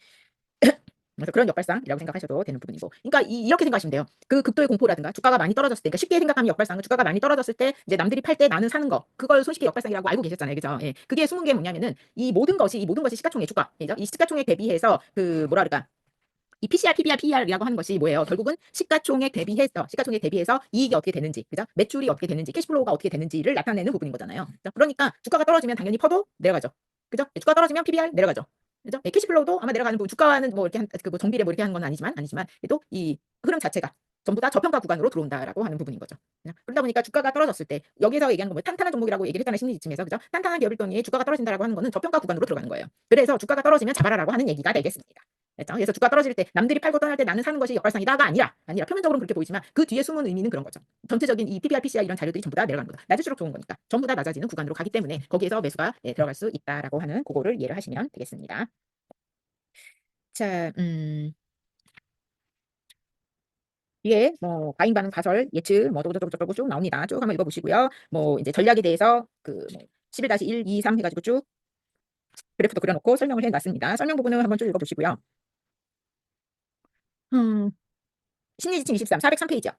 그래서 그런 역발상이라고 생각하셔도 되는 부분이고. 그러니까 이렇게 생각하시면 돼요. 그 극도의 공포라든가 주가가 많이 떨어졌을 때, 그러니까 쉽게 생각하면 역발상은 주가가 많이 떨어졌을 때 이제 남들이 팔 때 나는 사는 거. 그걸 손쉽게 역발상이라고 알고 계셨잖아요. 그죠? 예. 그게 숨은 게 뭐냐면은 이 모든 것이 시가총액 주가. 그죠? 이 시가총액 대비해서 그 뭐라 그럴까? 이 PCR, PBR, PER이라고 하는 것이 뭐예요? 결국은 시가총액 대비해서 이익이 어떻게 되는지, 그죠? 매출이 어떻게 되는지, 캐시플로우가 어떻게 되는지를 나타내는 부분인 거잖아요. 그죠? 그러니까 주가가 떨어지면 당연히 퍼도 내려가죠. 그죠? 주가 떨어지면 PBR 내려가죠. 그죠? 캐시플로우도 아마 내려가는 부분, 주가는 뭐 이렇게 뭐 정비례 뭐 이렇게 하는 건 아니지만 그래도 이 흐름 자체가 전부 다 저평가 구간으로 들어온다라고 하는 부분인 거죠. 그러다 보니까 주가가 떨어졌을 때 여기서 얘기하는 거 뭐 탄탄한 종목이라고 얘기를 했잖아요. 심리지침에서 그죠? 탄탄한 기업일 경우에 주가가 떨어진다라고 하는 거는 저평가 구간으로 들어가는 거예요. 그래서 주가가 떨어지면 잡아라라고 하는 얘기가 되겠습니다. 됐죠? 그래서 주가 떨어질 때 남들이 팔고 떠날 때 나는 사는 것이 역발상이다가 아니라 표면적으로는 그렇게 보이지만 그 뒤에 숨은 의미는 그런 거죠. 전체적인 이 PBR, PCR 이런 자료들이 전부 다 내려가는 거다. 낮을수록 좋은 거니까 전부 다 낮아지는 구간으로 가기 때문에 거기에서 매수가 들어갈 수 있다라고 하는 그거를 이해를 하시면 되겠습니다. 자, 뒤에 뭐 과잉 반응 가설 예측 뭐 저쩌고 쭉 나옵니다. 쭉 한번 읽어보시고요. 뭐 이제 전략에 대해서 그뭐 11-1, 2, 3 해가지고 쭉 그래프도 그려놓고 설명을 해놨습니다. 설명 부분을 한번 쭉 읽어보시고요. 음, 심리지침 23, 403페이지요.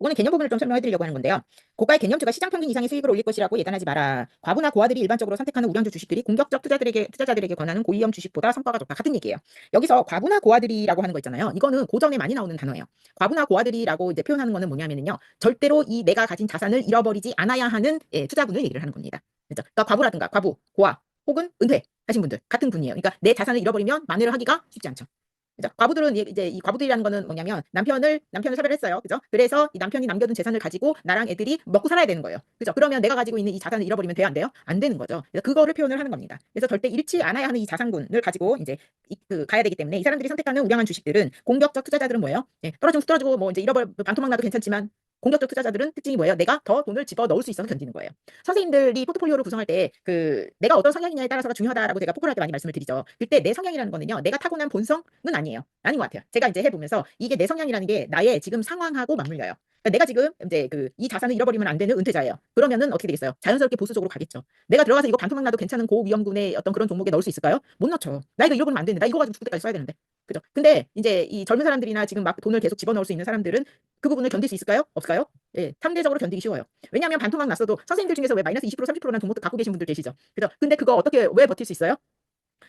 이거는 개념 부분을 좀 설명해 드리려고 하는 건데요. 고가의 개념주가 시장 평균 이상의 수익을 올릴 것이라고 예단하지 마라. 과부나 고아들이 일반적으로 선택하는 우량주 주식들이 공격적 투자자들에게 권하는 고위험 주식보다 성과가 좋다. 같은 얘기예요. 여기서 과부나 고아들이라고 하는 거 있잖아요. 이거는 고전에 많이 나오는 단어예요. 과부나 고아들이라고 이제 표현하는 거는 뭐냐면요. 절대로 이 내가 가진 자산을 잃어버리지 않아야 하는 예, 투자분을 얘기를 하는 겁니다. 그렇죠? 그러니까 과부라든가 과부, 고아 혹은 은퇴 하신 분들 같은 분이에요. 그러니까 내 자산을 잃어버리면 만회를 하기가 쉽지 않죠. 그죠? 과부들은 이제 이 과부들이라는 거는 뭐냐면 남편을 섭외를 했어요. 그죠? 그래서 이 남편이 남겨둔 재산을 가지고 나랑 애들이 먹고 살아야 되는 거예요. 그죠? 그러면 내가 가지고 있는 이 자산을 잃어버리면 돼요, 안 돼요? 안 되는 거죠. 그래서 그거를 표현을 하는 겁니다. 그래서 절대 잃지 않아야 하는 이 자산군을 가지고 이제 가야 되기 때문에 이 사람들이 선택하는 우량한 주식들은 공격적 투자자들은 뭐예요? 예, 떨어지고 뭐 이제 잃어버 반토막 나도 괜찮지만 공격적 투자자들은 특징이 뭐예요? 내가 더 돈을 집어넣을 수 있어서 견디는 거예요. 선생님들이 포트폴리오를 구성할 때 내가 어떤 성향이냐에 따라서가 중요하다라고 제가 포컬할 때 많이 말씀을 드리죠. 그때 내 성향이라는 거는요. 내가 타고난 본성은 아니에요. 아닌 것 같아요. 제가 이제 해 보면서 이게 내 성향이라는 게 나의 지금 상황하고 맞물려요. 그러니까 내가 지금 이제 이 자산을 잃어버리면 안 되는 은퇴자예요. 그러면은 어떻게 되겠어요? 자연스럽게 보수 쪽으로 가겠죠. 내가 들어가서 이거 반토막 나도 괜찮은 고위험군의 어떤 그런 종목에 넣을 수 있을까요? 못 넣죠. 나 이거 잃어버리면 안 되는데. 나 이거 가지고 죽을 때까지 써야 되는데. 그죠? 근데 이제 이 젊은 사람들이나 지금 막 돈을 계속 집어넣을 수 있는 사람들은 그 부분을 견딜 수 있을까요? 없을까요? 예, 상대적으로 견디기 쉬워요. 왜냐하면 반토막 났어도 선생님들 중에서 왜 마이너스 20% 30%라는 종목도 갖고 계신 분들 계시죠. 그죠? 근데 그거 어떻게 왜 버틸 수 있어요?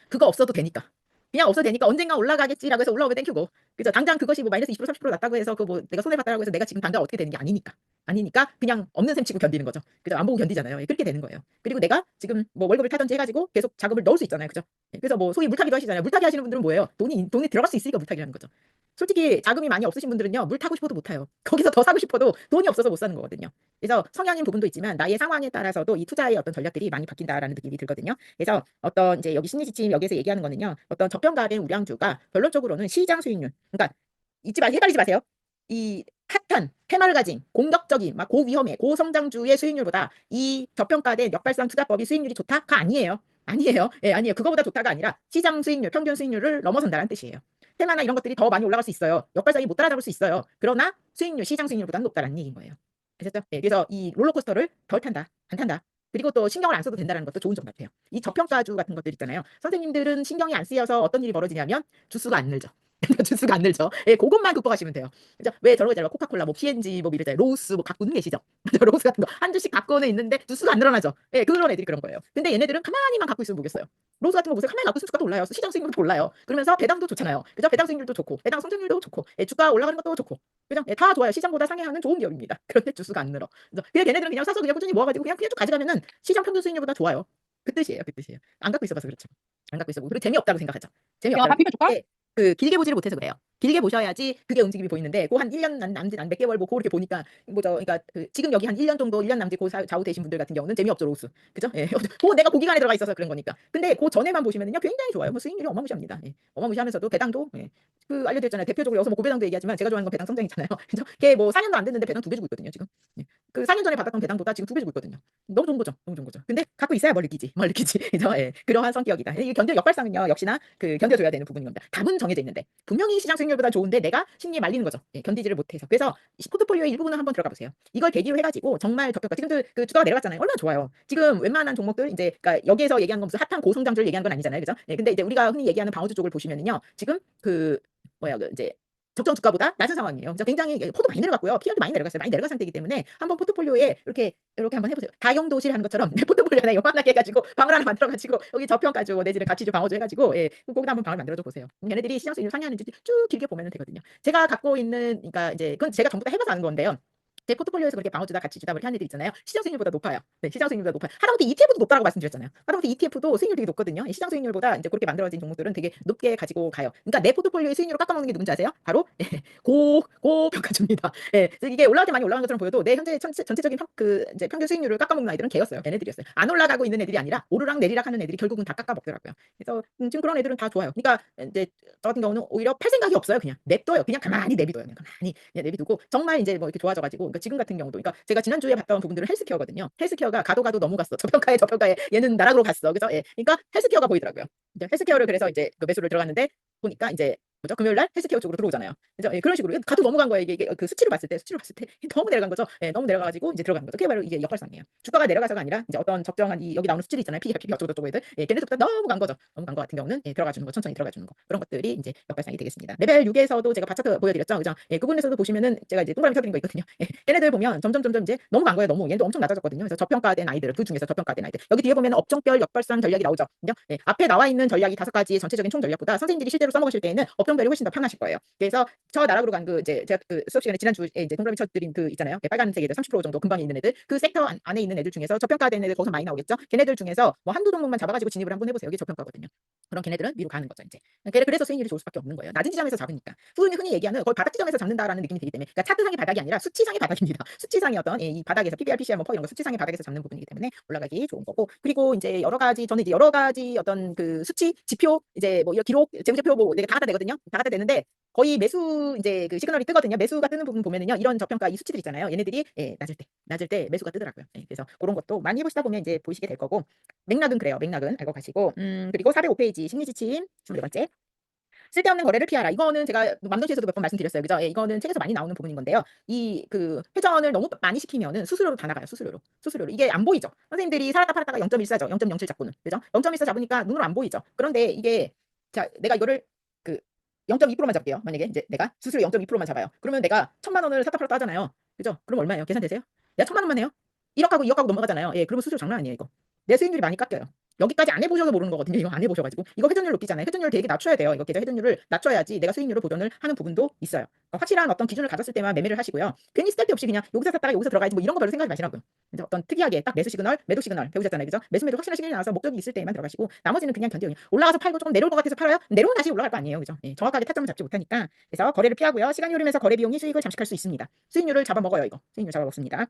그거 없어도 되니까. 그냥 없어도 되니까 언젠가 올라가겠지라고 해서 올라오면 땡큐고. 그죠? 당장 그것이 뭐 마이너스 20% 30% 났다고 해서 그 뭐 내가 손해 봤다라고 해서 내가 지금 당장 어떻게 되는 게 아니니까. 아니니까 그냥 없는 셈 치고 견디는 거죠. 그죠? 안 보고 견디잖아요. 예, 그렇게 되는 거예요. 그리고 내가 지금 뭐 월급을 타든지 해가지고 계속 자금을 넣을 수 있잖아요. 그죠? 예, 그래서 뭐 소위 물타기도 하시잖아요. 물타기 하시는 분들은 뭐예요? 돈이 들어갈 수 있으니까 물타기라는 거죠. 솔직히 자금이 많이 없으신 분들은요. 물 타고 싶어도 못 타요. 거기서 더 사고 싶어도 돈이 없어서 못 사는 거거든요. 그래서 성향인 부분도 있지만 나의 상황에 따라서도 이 투자의 어떤 전략들이 많이 바뀐다라는 느낌이 들거든요. 그래서 어떤 이제 여기 심리 지침 여기에서 얘기하는 거는요. 어떤 저평가된 우량주가 결론적으로는 시장 수익률. 그러니까 헷갈리지 마세요. 이 핫한 테마를 가진 공격적인 막 고위험의 고성장주의 수익률보다 이 저평가된 역발상 투자법이 수익률이 좋다가 아니에요. 아니에요. 예, 아니에요. 그거보다 좋다가 아니라 시장 수익률, 평균 수익률을 넘어선다는 뜻이에요. 테마나 이런 것들이 더 많이 올라갈 수 있어요. 역발상이 못 따라잡을 수 있어요. 그러나 수익률, 시장 수익률보다는 높다라는 얘기인 거예요. 아셨죠? 예, 그래서 이 롤러코스터를 덜 탄다, 안 탄다. 그리고 또 신경을 안 써도 된다는 것도 좋은 점 같아요. 이 저평가주 같은 것들 있잖아요. 선생님들은 신경이 안 쓰여서 어떤 일이 벌어지냐면 주수가 안 늘죠. 주수가 안 늘죠. 예, 그것만 극복하시면 돼요. 그죠? 왜 저런 거 있잖아요. 코카콜라, 뭐 P&G, 뭐 이랬잖아요. 로스, 뭐 갖고는 계시죠? 로스 같은 거 한 주씩 갖고는 있는데 주수가 안 늘어나죠. 예, 그런 애들이 그런 거예요. 근데 얘네들은 가만히만 갖고 있으면 뭐겠어요? 로스 같은 거 보세요. 가만히 갖고 있으면 주가도 올라요. 시장 수익률도 올라요. 그러면서 배당도 좋잖아요. 그죠? 배당 수익률도 좋고, 배당 성장률도 좋고, 예, 주가 올라가는 것도 좋고, 그죠? 예, 다 좋아요. 시장보다 상회하는 좋은 기업입니다. 그런데 주수가 안 늘어. 그래서 그냥 걔네들은 그냥 사서 그냥 꾸준히 모아가지고 그냥 쭉 가져가면은 시장 평균 수익률보다 좋아요. 그 뜻이에요. 그 뜻이에요. 안 갖고 있어봐서 그렇죠. 안 갖고 있어. 그리고 재미없다고 생각하죠. 야, 다 재미없다고. 비벼줄까? 예, 길게 보지를 못해서 그래요. 길게 보셔야지 그게 움직임이 보이는데 한 1년 남짓 몇 개월 뭐 그렇게 보니까 뭐죠. 그러니까 지금 여기 한 1년 정도 1년 남짓 좌우 되신 분들 같은 경우는 재미없죠, 로스. 그죠? 예. 내가 고기간에 들어가 있어서 그런 거니까. 근데 전에만 보시면은요. 굉장히 좋아요. 뭐 수익률이 어마무시합니다. 예. 어마무시하면서도 배당도 예. 알려드렸잖아요. 대표적으로 여기서 뭐 고배당도 얘기하지만 제가 좋아하는 건 배당 성장이잖아요. 그죠? 걔 뭐 4년도 안 됐는데 배당 2배 주고 있거든요, 지금. 예. 4년 전에 받았던 배당보다 지금 2배 주고 있거든요. 너무 좋은 거죠. 너무 좋은 거죠. 근데 갖고 있어야 뭘 느끼지. 뭘 느끼지. 그죠? 예. 그러한 성격이다. 이 견뎌 역발상은요. 역시나 견뎌줘야 되는 부분인 겁니다. 답은 정해져 있는데 분명히 시장 수익률보다 좋은데 내가 심리에 말리는 거죠. 예, 견디지를 못해서. 그래서 포트폴리오의 일부분을 한번 들어가 보세요. 이걸 계기로 해가지고 정말 저평가. 지금도 주가가 내려갔잖아요. 얼마나 좋아요. 지금 웬만한 종목들 이제 그러니까 여기에서 얘기하는 건 무슨 핫한 고성장주를 얘기하는 건 아니잖아요, 그죠? 예, 근데 이제 우리가 흔히 얘기하는 방어주 쪽을 보시면은요, 지금 이제 적정 주가보다 낮은 상황이에요. 그래서 굉장히 포도 많이 내려갔고요. PR도 많이 내려갔어요. 많이 내려간 상태이기 때문에 한번 포트폴리오에 이렇게 한번 해보세요. 다용도실 하는 것처럼 내 포트폴리오 하나 요만하게 해가지고 방을 하나 만들어가지고 여기 저평가주 내지는 가치주 방어주 해가지고 거기다 한번 방을 만들어줘 보세요. 얘네들이 시장 수익률 상회하는지 쭉 길게 보면 되거든요. 제가 갖고 있는 그러니까 이제 그건 제가 전부 다 해봐서 아는 건데요. 제 포트폴리오에서 그렇게 방어주다 가치주다 이렇게 하는 애들 있잖아요. 시장 수익률보다 높아요. 네, 시장 수익률보다 높아요. 하다못해 ETF도 높다라고 말씀드렸잖아요. 하다못해 ETF도 수익률 되게 높거든요. 시장 수익률보다 이제 그렇게 만들어진 종목들은 되게 높게 가지고 가요. 그러니까 내 포트폴리오의 수익률을 깎아먹는 게 누군지 아세요? 바로 고평가주입니다. 예, 그래서 이게 올라갈 때 많이 올라간 것처럼 보여도 내 현재 전체적인 이제 평균 수익률을 깎아먹는 아이들은 걔였어요. 걔네들이었어요. 안 올라가고 있는 애들이 아니라 오르락 내리락 하는 애들이 결국은 다 깎아먹더라고요. 그래서 지금 그런 애들은 다 좋아요. 그러니까 이제 저 같은 경우는 오히려 팔 생각이 없어요. 그냥 냅둬요. 그냥 가만히 내비둬요. 가만히 그냥 내비두고 정말 이제 뭐 이렇게 좋아져가지고 그러니까 지금 같은 경우도 그러니까 제가 지난주에 봤던 부분들은 헬스케어거든요. 헬스케어가 가도 너무 갔어. 저평가에 얘는 나락으로 갔어. 그래서 예, 그러니까 헬스케어가 보이더라고요. 이제 헬스케어를 그래서 이제 매수를 들어갔는데 보니까 이제 뭐죠? 금요일 날 헬스케어 쪽으로 들어오잖아요. 그래서 예, 그런 식으로 가도 넘어간 거예요. 이게 수치를 봤을 때 너무 내려간 거죠. 예, 너무 내려가가지고 이제 들어간 거죠. 그게 바로 이게 역발상이에요. 주가가 내려가서가 아니라 이제 어떤 적정한 여기 나오는 수치들 있잖아요. PER 어쩌고 저쩌고 애들. 예, 걔네들보다 너무 간 거죠. 너무 간 거 같은 경우는 예, 들어가 주는 거, 천천히 들어가 주는 거. 그런 것들이 이제 역발상이 되겠습니다. 레벨 6에서도 제가 바차트 보여드렸죠. 그죠? 예, 그 부분에서도 보시면은 제가 이제 동그라미 쳐드린 거 있거든요. 예, 걔네들 보면 점점 이제 너무 간 거예요. 너무 얘도 엄청 낮아졌거든요. 그래서 저평가된 아이들 그 중에서 저평가된 아이들 여기 뒤에 보면 업종별 역발상 전략이 나오죠. 그죠? 예, 앞에 나와 있는 전략이 5가지의 전체적인 총 전략보다 선생님들이 실제로 써먹으실 때에는 업종별이 훨씬 더 편하실 거예요. 그래서 저 나락으로 간 이제 제가 수업 시간에 지난주에 이제 동그라미 쳐드린 있잖아요. 빨간색 애들 30% 정도 근방에 있는 애들 그 섹터 안에 있는 애들 중에서 저평가된 애들 거기서 많이 나오겠죠. 걔네들 중에서 뭐 한두 종목만 잡아가지고 진입을 한번 해보세요. 여기 저평가거든요. 그럼 걔네들은 위로 가는 거죠. 이제 그래서 수익률이 좋을 수밖에 없는 거예요. 낮은 지점에서 잡으니까 흔히 얘기하는 거의 바닥 지점에서 잡는다라는 느낌이 들기 때문에 그러니까 차트상의 바닥이 아니라 수치상의 바닥입니다. 수치상의 어떤 이 바닥에서 PBR, PCR, 뭐 이런 거 수치상의 바닥에서 잡는 부분이기 때문에 올라가기 좋은 거고 그리고 이제 저는 이제 여러 가지 어떤 수치 지표 이제 뭐 기록 재무제표 뭐 내가 다 갖다 내거든요. 다 갖다 대는데 거의 매수 인제 그 시그널이 뜨거든요. 매수가 뜨는 부분 보면은요. 이런 저평가 이 수치들 있잖아요. 얘네들이 예 낮을 때 매수가 뜨더라고요. 예 그래서 고런 것도 많이 해 보시다 보면 인제 보시게 될 거고 맥락은 그래요. 맥락은 알고 가시고 그리고 405 페이지 심리 지침 24 번째. 쓸데없는 거래를 피하라. 이거는 제가 맘도시에서도 몇 번 말씀드렸어요. 그죠? 예 이거는 책에서 많이 나오는 부분인 건데요. 이 그 회전을 너무 많이 시키면은 수수료로 다 나가요, 수수료로. 수수료로. 이게 안 보이죠. 선생님들이 살았다 팔았다가 0.14 죠. 0.07 잡고는. 그죠? 0.14 잡으니까 눈으로 안 보이죠. 그런데 이게 자 내가 이거를 그 0.2%만 잡을게요. 만약에 인제 내가 수수료 0.2%만 잡아요. 그러면 내가 1,000만 원을 샀다 팔았다 하잖아요. 그죠? 그럼 얼마예요? 계산되세요? 내가 1,000만 원만 해요. 1억 하고 2억 하고 넘어가잖아요. 예 그러면 수수료 장난 아니에요, 이거. 내 수익률이 많이 깎여요. 여기까지 안 해 보셔서 모르는 거거든요. 이거 안 해 보셔 가지고. 이거 회전율 높이잖아요. 회전율을 되게 낮춰야 돼요. 이거 계좌 회전율을 낮춰야지 내가 수익률을 보존을 하는 부분도 있어요. 확실한 어떤 기준을 가졌을 때만 매매를 하시고요. 괜히 쓸데없이 그냥 여기서 샀다가 여기서 들어가야지 뭐 이런 거 별로 생각하지 마시라고요. 이제 어떤 특이하게 딱 매수 시그널, 매도 시그널 배우셨잖아요. 그죠? 매수 확실한 시그널이 나와서 목적이 있을 때에만 들어가시고 나머지는 그냥 견뎌요. 올라가서 팔고 조금 내려올 것 같아서 팔아요? 내려오면 다시 올라갈 거 아니에요. 그죠? 예, 정확하게 타점을 잡지 못하니까. 그래서 거래를 피하고요. 시간이 흐르면서 거래 비용이 수익을 잠식할 수 있습니다. 수익률을 잡아먹어요, 이거. 수익률 잡아먹습니다.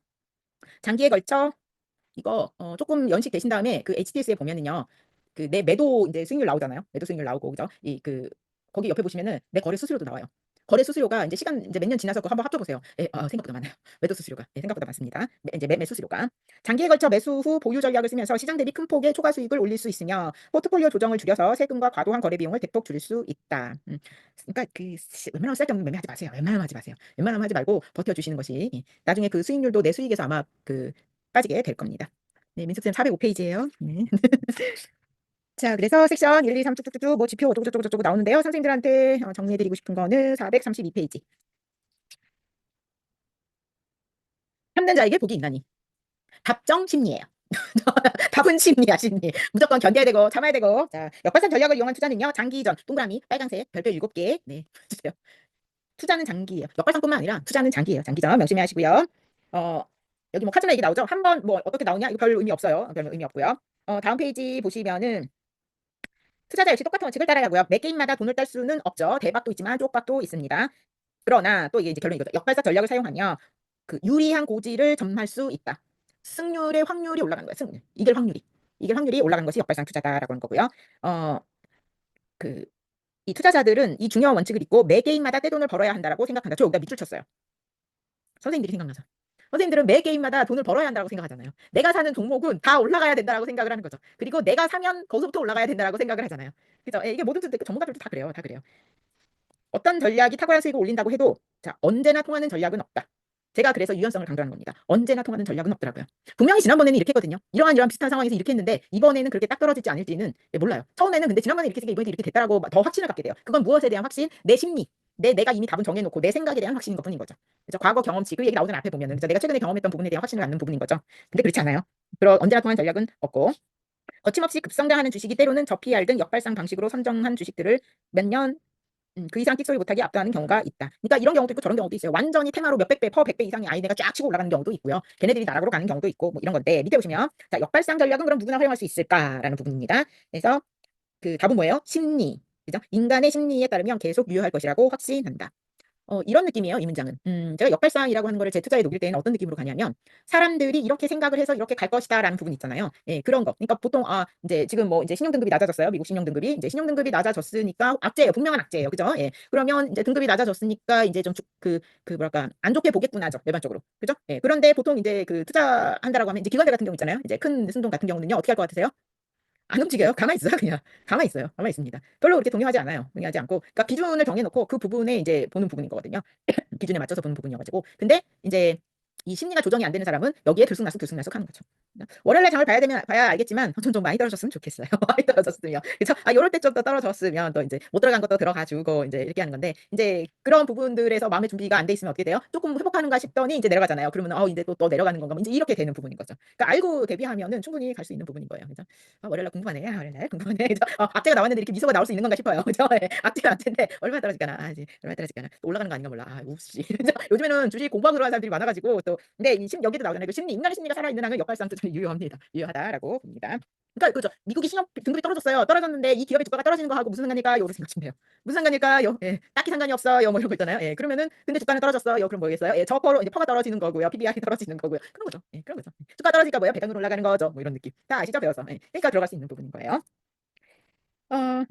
장기에 걸쳐 이거 쪼끔 연식되신 다음에 그 HTS에 보면은요. 그 내 매도 인제 수익률 나오잖아요. 매도 수익률 나오고 그죠? 이 그 거기 옆에 보시면은 내 거래 수수료도 나와요. 거래 수수료가 인제 시간 인제 몇 년 지나서 그거 한번 합쳐 보세요. 예 생각보다 많아요. 매도 수수료가. 예 생각보다 많습니다. 인제 매매 수수료가. 장기에 걸쳐 매수 후 보유 전략을 쓰면서 시장 대비 큰 폭의 초과 수익을 올릴 수 있으며 포트폴리오 조정을 줄여서 세금과 과도한 거래 비용을 대폭 줄일 수 있다. 그러니까 웬만하면 쓸데없는 매매하지 마세요. 웬만하면 하지 마세요. 웬만하면 하지 말고 버텨 주시는 것이 나중에 그 수익률도 내 수익에서 아마 그 빠지게 될 겁니다. 네 민숙쌤 405 페이지예요. 네. 자 그래서 섹션 1, 2, 3 쭉쭉쭉쭉 뭐 지표 어쩌고저쩌고 나오는데요. 선생님들한테 정리해 드리고 싶은 거는 432 페이지. 참는 자에게 복이 있나니. 답정 심리예요. 답은 심리야, 심리. 무조건 견뎌야 되고 참아야 되고. 자, 역발상 전략을 이용한 투자는요. 장기전 동그라미 빨간색 별표 7개. 네. 주세요. 투자는 장기예요. 역발상뿐만 아니라 투자는 장기예요. 장기전 명심히 하시고요. 어 여기 뭐 카지노 얘기 나오죠? 한 번 뭐 어떻게 나오냐? 이거 별 의미 없어요. 별 의미 없고요. 다음 페이지 보시면은 투자자 역시 똑같은 원칙을 따라야 하고요. 매 게임마다 돈을 딸 수는 없죠. 대박도 있지만 쪽박도 있습니다. 그러나 또 이게 이제 결론이 이거죠. 역발상 전략을 사용하며 그 유리한 고지를 점할 수 있다. 승률의 확률이 올라가는 거예요. 승률. 이길 확률이 올라가는 것이 역발상 투자다라고 하는 거고요. 어 그 이 투자자들은 이 중요한 원칙을 잊고 매 게임마다 떼돈을 벌어야 한다라고 생각한다. 저 여기다 밑줄 쳤어요. 선생님들이 생각나서. 선생님들은 매 게임마다 돈을 벌어야 한다고 생각하잖아요. 내가 사는 종목은 다 올라가야 된다라고 생각을 하는 거죠. 그리고 내가 사면 거기서부터 올라가야 된다라고 생각을 하잖아요. 그죠? 예, 이게 모든 전문가들도 다 그래요. 다 그래요. 어떤 전략이 탁월한 수익을 올린다고 해도 자 언제나 통하는 전략은 없다. 제가 그래서 유연성을 강조하는 겁니다. 언제나 통하는 전략은 없더라고요. 분명히 지난번에는 이렇게 했거든요. 이러한 비슷한 상황에서 이렇게 했는데 이번에는 그렇게 딱 떨어질지 아닐지는 몰라요. 처음에는 근데 지난번에 이렇게 했으니까 이번에도 이렇게 됐다라고 더 확신을 갖게 돼요. 그건 무엇에 대한 확신? 내 심리. 내가 이미 답은 정해 놓고 내 생각에 대한 확신인 것뿐인 거죠. 그래서 과거 경험치 그 얘기 나오잖아요. 앞에 보면은. 그래서 내가 최근에 경험했던 부분에 대한 확신을 갖는 부분인 거죠. 근데 그렇지 않아요. 그런 언제나 통하는 전략은 없고 거침없이 급성장하는 주식이 때로는 저 PR 등 역발상 방식으로 선정한 주식들을 몇년 그 이상 끽소리 못하게 압도하는 경우가 있다. 그러니까 이런 경우도 있고 저런 경우도 있어요. 완전히 테마로 몇백 배, 100배 이상의 아이네가 쫙 치고 올라가는 경우도 있고요. 걔네들이 나락으로 가는 경우도 있고 뭐 이런 건데 밑에 보시면 자 역발상 전략은 그럼 누구나 활용할 수 있을까라는 부분입니다. 그래서 그 답은 뭐예요? 심리. 그죠? 인간의 심리에 따르면 계속 유효할 것이라고 확신한다. 이런 느낌이에요, 이 문장은. 제가 역발상이라고 하는 거를 제 투자에 녹일 때는 어떤 느낌으로 가냐면 사람들이 이렇게 생각을 해서 이렇게 갈 것이다라는 부분 있잖아요. 예, 그런 거. 그러니까 보통 인제 지금 뭐 인제 신용 등급이 낮아졌어요. 미국 신용 등급이. 인제 신용 등급이 낮아졌으니까 악재예요. 분명한 악재예요. 그죠? 예. 그러면 인제 등급이 낮아졌으니까 인제 좀 뭐랄까 안 좋게 보겠구나죠, 일반적으로. 그죠? 예. 그런데 보통 인제 그 투자한다라고 하면 이제 기관들 같은 경우 있잖아요. 이제 큰 순동 같은 경우는요. 어떻게 할 것 같으세요? 안 움직여요. 가만히 있어요 그냥. 가만히 있어요. 가만히 있습니다. 별로 그렇게 동요하지 않아요. 동요하지 않고 그러니까 기준을 정해 놓고 그 부분에 이제 보는 부분인 거거든요. 기준에 맞춰서 보는 부분이어 가지고. 근데 인제 이 심리가 조정이 안 되는 사람은 여기에 들쑥날쑥 하는 거죠. 월요일날 장을 봐야 알겠지만 전 좀 많이 떨어졌으면 좋겠어요. 많이 떨어졌으면. 그쵸? 요럴 때 좀 더 떨어졌으면 또 인제 못 들어간 것도 들어가 주고 인제 이렇게 하는 건데 인제 그런 부분들에서 마음의 준비가 안 돼 있으면 어떻게 돼요? 쪼끔 회복하는가 싶더니 인제 내려가잖아요. 그러면 인제 또 내려가는 건가 뭐 인제 이렇게 되는 부분인 거죠. 그러니까 알고 대비하면은 충분히 갈 수 있는 부분인 거예요. 그죠? 월요일날 궁금하네. 월요일날 궁금하네. 그죠? 악재가 나왔는데 이렇게 미소가 나올 수 있는 건가 싶어요. 그죠? 예. 악재가 악재인데 얼마나 떨어질까나. 이제 얼마나 떨어질까나. 또 올라가는 거 아닌가 몰라. 웁시. 그죠? 요즘에는 주식 공부하고 들어가는 사람들이 많아 가지고 또 근데 여기도 나오잖아요. 그 심리, 인간의 심리가 살아있는 한은 역발상 투자는 유효합니다. 유효하다라고 봅니다. 그러니까 그죠. 미국이 신용 등급이 떨어졌어요. 떨어졌는데 이 기업의 주가가 떨어지는 거하고 무슨 상관일까요?로 생각하시면 돼요. 무슨 상관일까요? 예. 딱히 상관이 없어요. 뭐 이런 거 있잖아요. 예. 그러면은 근데 주가는 떨어졌어요. 그럼 뭐겠어요? 예. 저 퍼로 이제 퍼가 떨어지는 거고요. PBR이 떨어지는 거고요. 그런 거죠. 예. 그런 거죠. 주가 떨어지니까 뭐예요? 배당률 올라가는 거죠. 뭐 이런 느낌. 다 아시죠? 배워서. 예. 그러니까 들어갈 수 있는 부분인 거예요. 어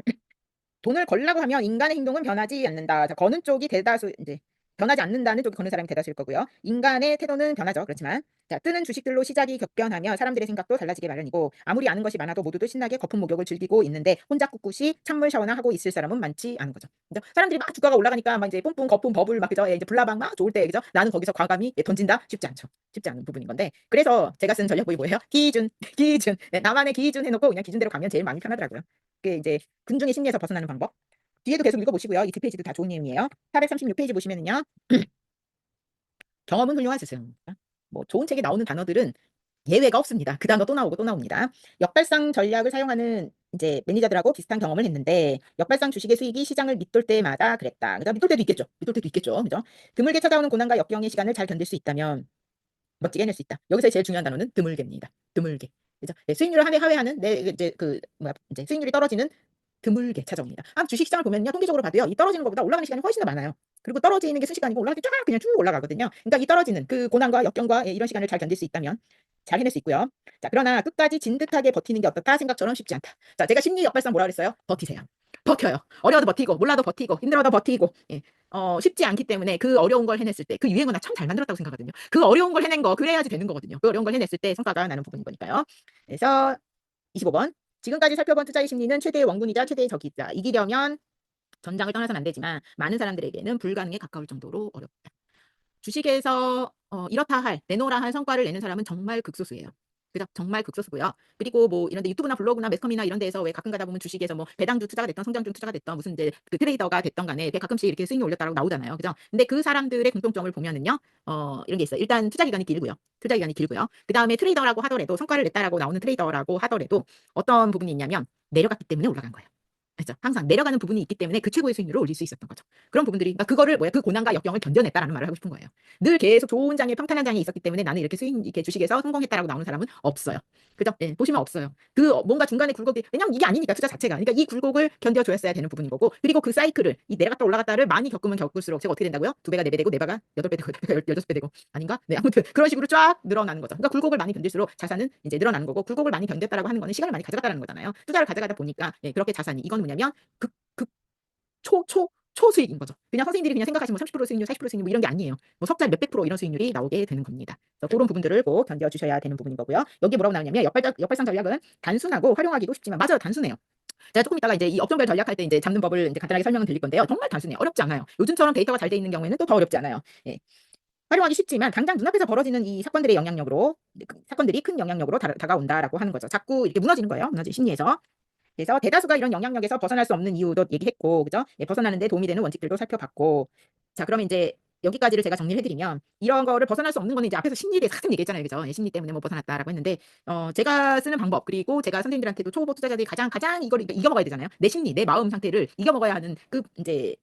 돈을 걸라고 하면 인간의 행동은 변하지 않는다. 자, 거는 쪽이 대다수 이제 변하지 않는다는 쪽이 거는 사람이 대다수일 거고요. 인간의 태도는 변하죠. 그렇지만 자, 뜨는 주식들로 시작이 격변하며 사람들의 생각도 달라지기 마련이고 아무리 아는 것이 많아도 모두도 신나게 거품 목욕을 즐기고 있는데 혼자 꿋꿋이 찬물 샤워나 하고 있을 사람은 많지 않은 거죠. 그죠? 사람들이 막 주가가 올라가니까 막 이제 뿜뿜 거품 버블 막 그죠? 예, 이제 불나방 막 좋을 때 그죠? 나는 거기서 과감히 예, 던진다 쉽지 않죠. 쉽지 않은 부분인 건데 그래서 제가 쓴 전략법이 뭐예요? 기준 기준 네, 나만의 기준 해놓고 그냥 기준대로 가면 제일 마음이 편하더라고요. 그게 이제 군중의 심리에서 벗어나는 방법. 뒤에도 계속 읽어보시고요. 이 뒷페이지도 다 좋은 내용이에요. 436페이지 보시면은요. 경험은 훌륭하세요. 뭐 좋은 책에 나오는 단어들은 예외가 없습니다. 그 단어 또 나오고 또 나옵니다. 역발상 전략을 사용하는 이제 매니저들하고 비슷한 경험을 했는데 역발상 주식의 수익이 시장을 밑돌 때마다 그랬다. 그죠? 밑돌 때도 있겠죠. 밑돌 때도 있겠죠. 그죠? 드물게 찾아오는 고난과 역경의 시간을 잘 견딜 수 있다면 멋지게 해낼 수 있다. 여기서 제일 중요한 단어는 드물게입니다. 드물게. 그죠? 네, 수익률을 한 해 하회하는 내 이제 그 뭐야 이제 수익률이 떨어지는 드물게 찾아옵니다. 주식시장을 보면요. 통계적으로 봐도요. 이 떨어지는 것보다 올라가는 시간이 훨씬 더 많아요. 그리고 떨어지는 게 순식간이고 올라갈 때 쫙 그냥 쭉 올라가거든요. 그러니까 이 떨어지는 그 고난과 역경과 예, 이런 시간을 잘 견딜 수 있다면 잘 해낼 수 있고요. 자, 그러나 끝까지 진득하게 버티는 게 어떻다 생각처럼 쉽지 않다. 자, 제가 심리 역발상 뭐라 그랬어요? 버티세요. 버텨요. 어려워도 버티고 몰라도 버티고 힘들어도 버티고 예. 쉽지 않기 때문에 그 어려운 걸 해냈을 때 그 유행어 나 참 잘 만들었다고 생각하거든요. 그 어려운 걸 해낸 거 그래야지 되는 거거든요. 그 어려운 걸 해냈을 때 성과가 나는 부분인 거니까요. 그래서 25번 지금까지 살펴본 투자의 심리는 최대의 원군이자 최대의 적이자 이기려면 전장을 떠나선 안 되지만 많은 사람들에게는 불가능에 가까울 정도로 어렵다. 주식에서 이렇다 할 내놓으라 할 성과를 내는 사람은 정말 극소수예요. 그죠? 정말 극소수고요. 그리고 뭐 이런 데 유튜브나 블로그나 매스컴이나 이런 데에서 왜 가끔 가다 보면 주식에서 뭐 배당주 투자가 됐던 성장주 투자가 됐던 무슨 이제 그 트레이더가 됐던 간에 이렇게 가끔씩 이렇게 수익률 올렸다라고 나오잖아요. 그죠? 근데 그 사람들의 공통점을 보면은요. 이런 게 있어요. 일단 투자 기간이 길고요. 투자 기간이 길고요. 그다음에 트레이더라고 하더라도 성과를 냈다라고 나오는 트레이더라고 하더라도 어떤 부분이 있냐면 내려갔기 때문에 올라간 거예요. 그죠? 항상 내려가는 부분이 있기 때문에 그 최고의 수익률을 올릴 수 있었던 거죠. 그런 부분들이 그러니까 그거를 뭐야 그 고난과 역경을 견뎌냈다라는 말을 하고 싶은 거예요. 늘 계속 좋은 장에 평탄한 장이 있었기 때문에 나는 이렇게 수익 이렇게 주식에서 성공했다라고 나오는 사람은 없어요. 그죠? 예, 보시면 없어요. 그 뭔가 중간에 굴곡이 왜냐면 이게 아니니까 투자 자체가 그러니까 이 굴곡을 견뎌줘야 되는 부분인 거고 그리고 그 사이클을 이 내려갔다 올라갔다를 많이 겪으면 겪을수록 제가 어떻게 된다고요? 2배가 4배 되고 4배가 8배 되고 8배가 16배 되고 아닌가? 네 아무튼 그런 식으로 쫙 늘어나는 거죠. 그러니까 굴곡을 많이 견딜수록 자산은 이제 늘어나는 거고 굴곡을 많이 견뎠다라고 하는 거는 시간을 많이 가져갔다는 거잖아요. 투자를 가져가다 보니까 예, 그렇게 자산이 이건 뭐냐면 극 초수익인 거죠. 그냥 선생님들이 그냥 생각하시면 뭐 30% 수익률, 40% 수익률 뭐 이런 게 아니에요. 뭐 석달 몇백 프로 이런 수익률이 나오게 되는 겁니다. 그래서 그런 부분들을 꼭 견뎌주셔야 되는 부분인 거고요. 여기 뭐라고 나오냐면 역발상 전략은 단순하고 활용하기도 쉽지만 맞아요. 단순해요. 제가 조금 이따가 이제 이 업종별 전략할 때 이제 잡는 법을 이제 간단하게 설명을 드릴 건데요. 정말 단순해요. 어렵지 않아요. 요즘처럼 데이터가 잘 돼 있는 경우에는 또 더 어렵지 않아요. 예. 활용하기 쉽지만 당장 눈앞에서 벌어지는 이 사건들의 영향력으로 사건들이 큰 영향력으로 다가온다라고 하는 거죠. 자꾸 이렇게 무너지는 거예요. 무너지는 심리에서. 그래서 대다수가 이런 영향력에서 벗어날 수 없는 이유도 얘기했고, 그죠? 예, 벗어나는 데 도움이 되는 원칙들도 살펴봤고, 자, 그러면 이제 여기까지를 제가 정리를 해드리면 이런 거를 벗어날 수 없는 거는 이제 앞에서 심리에 대해서 가끔 얘기했잖아요, 그죠? 예, 심리 때문에 뭐 벗어났다라고 했는데, 제가 쓰는 방법 그리고 제가 선생님들한테도 초보 투자자들이 가장 이걸 이겨먹어야 되잖아요. 내 심리, 내 마음 상태를 이겨먹어야 하는 그 이제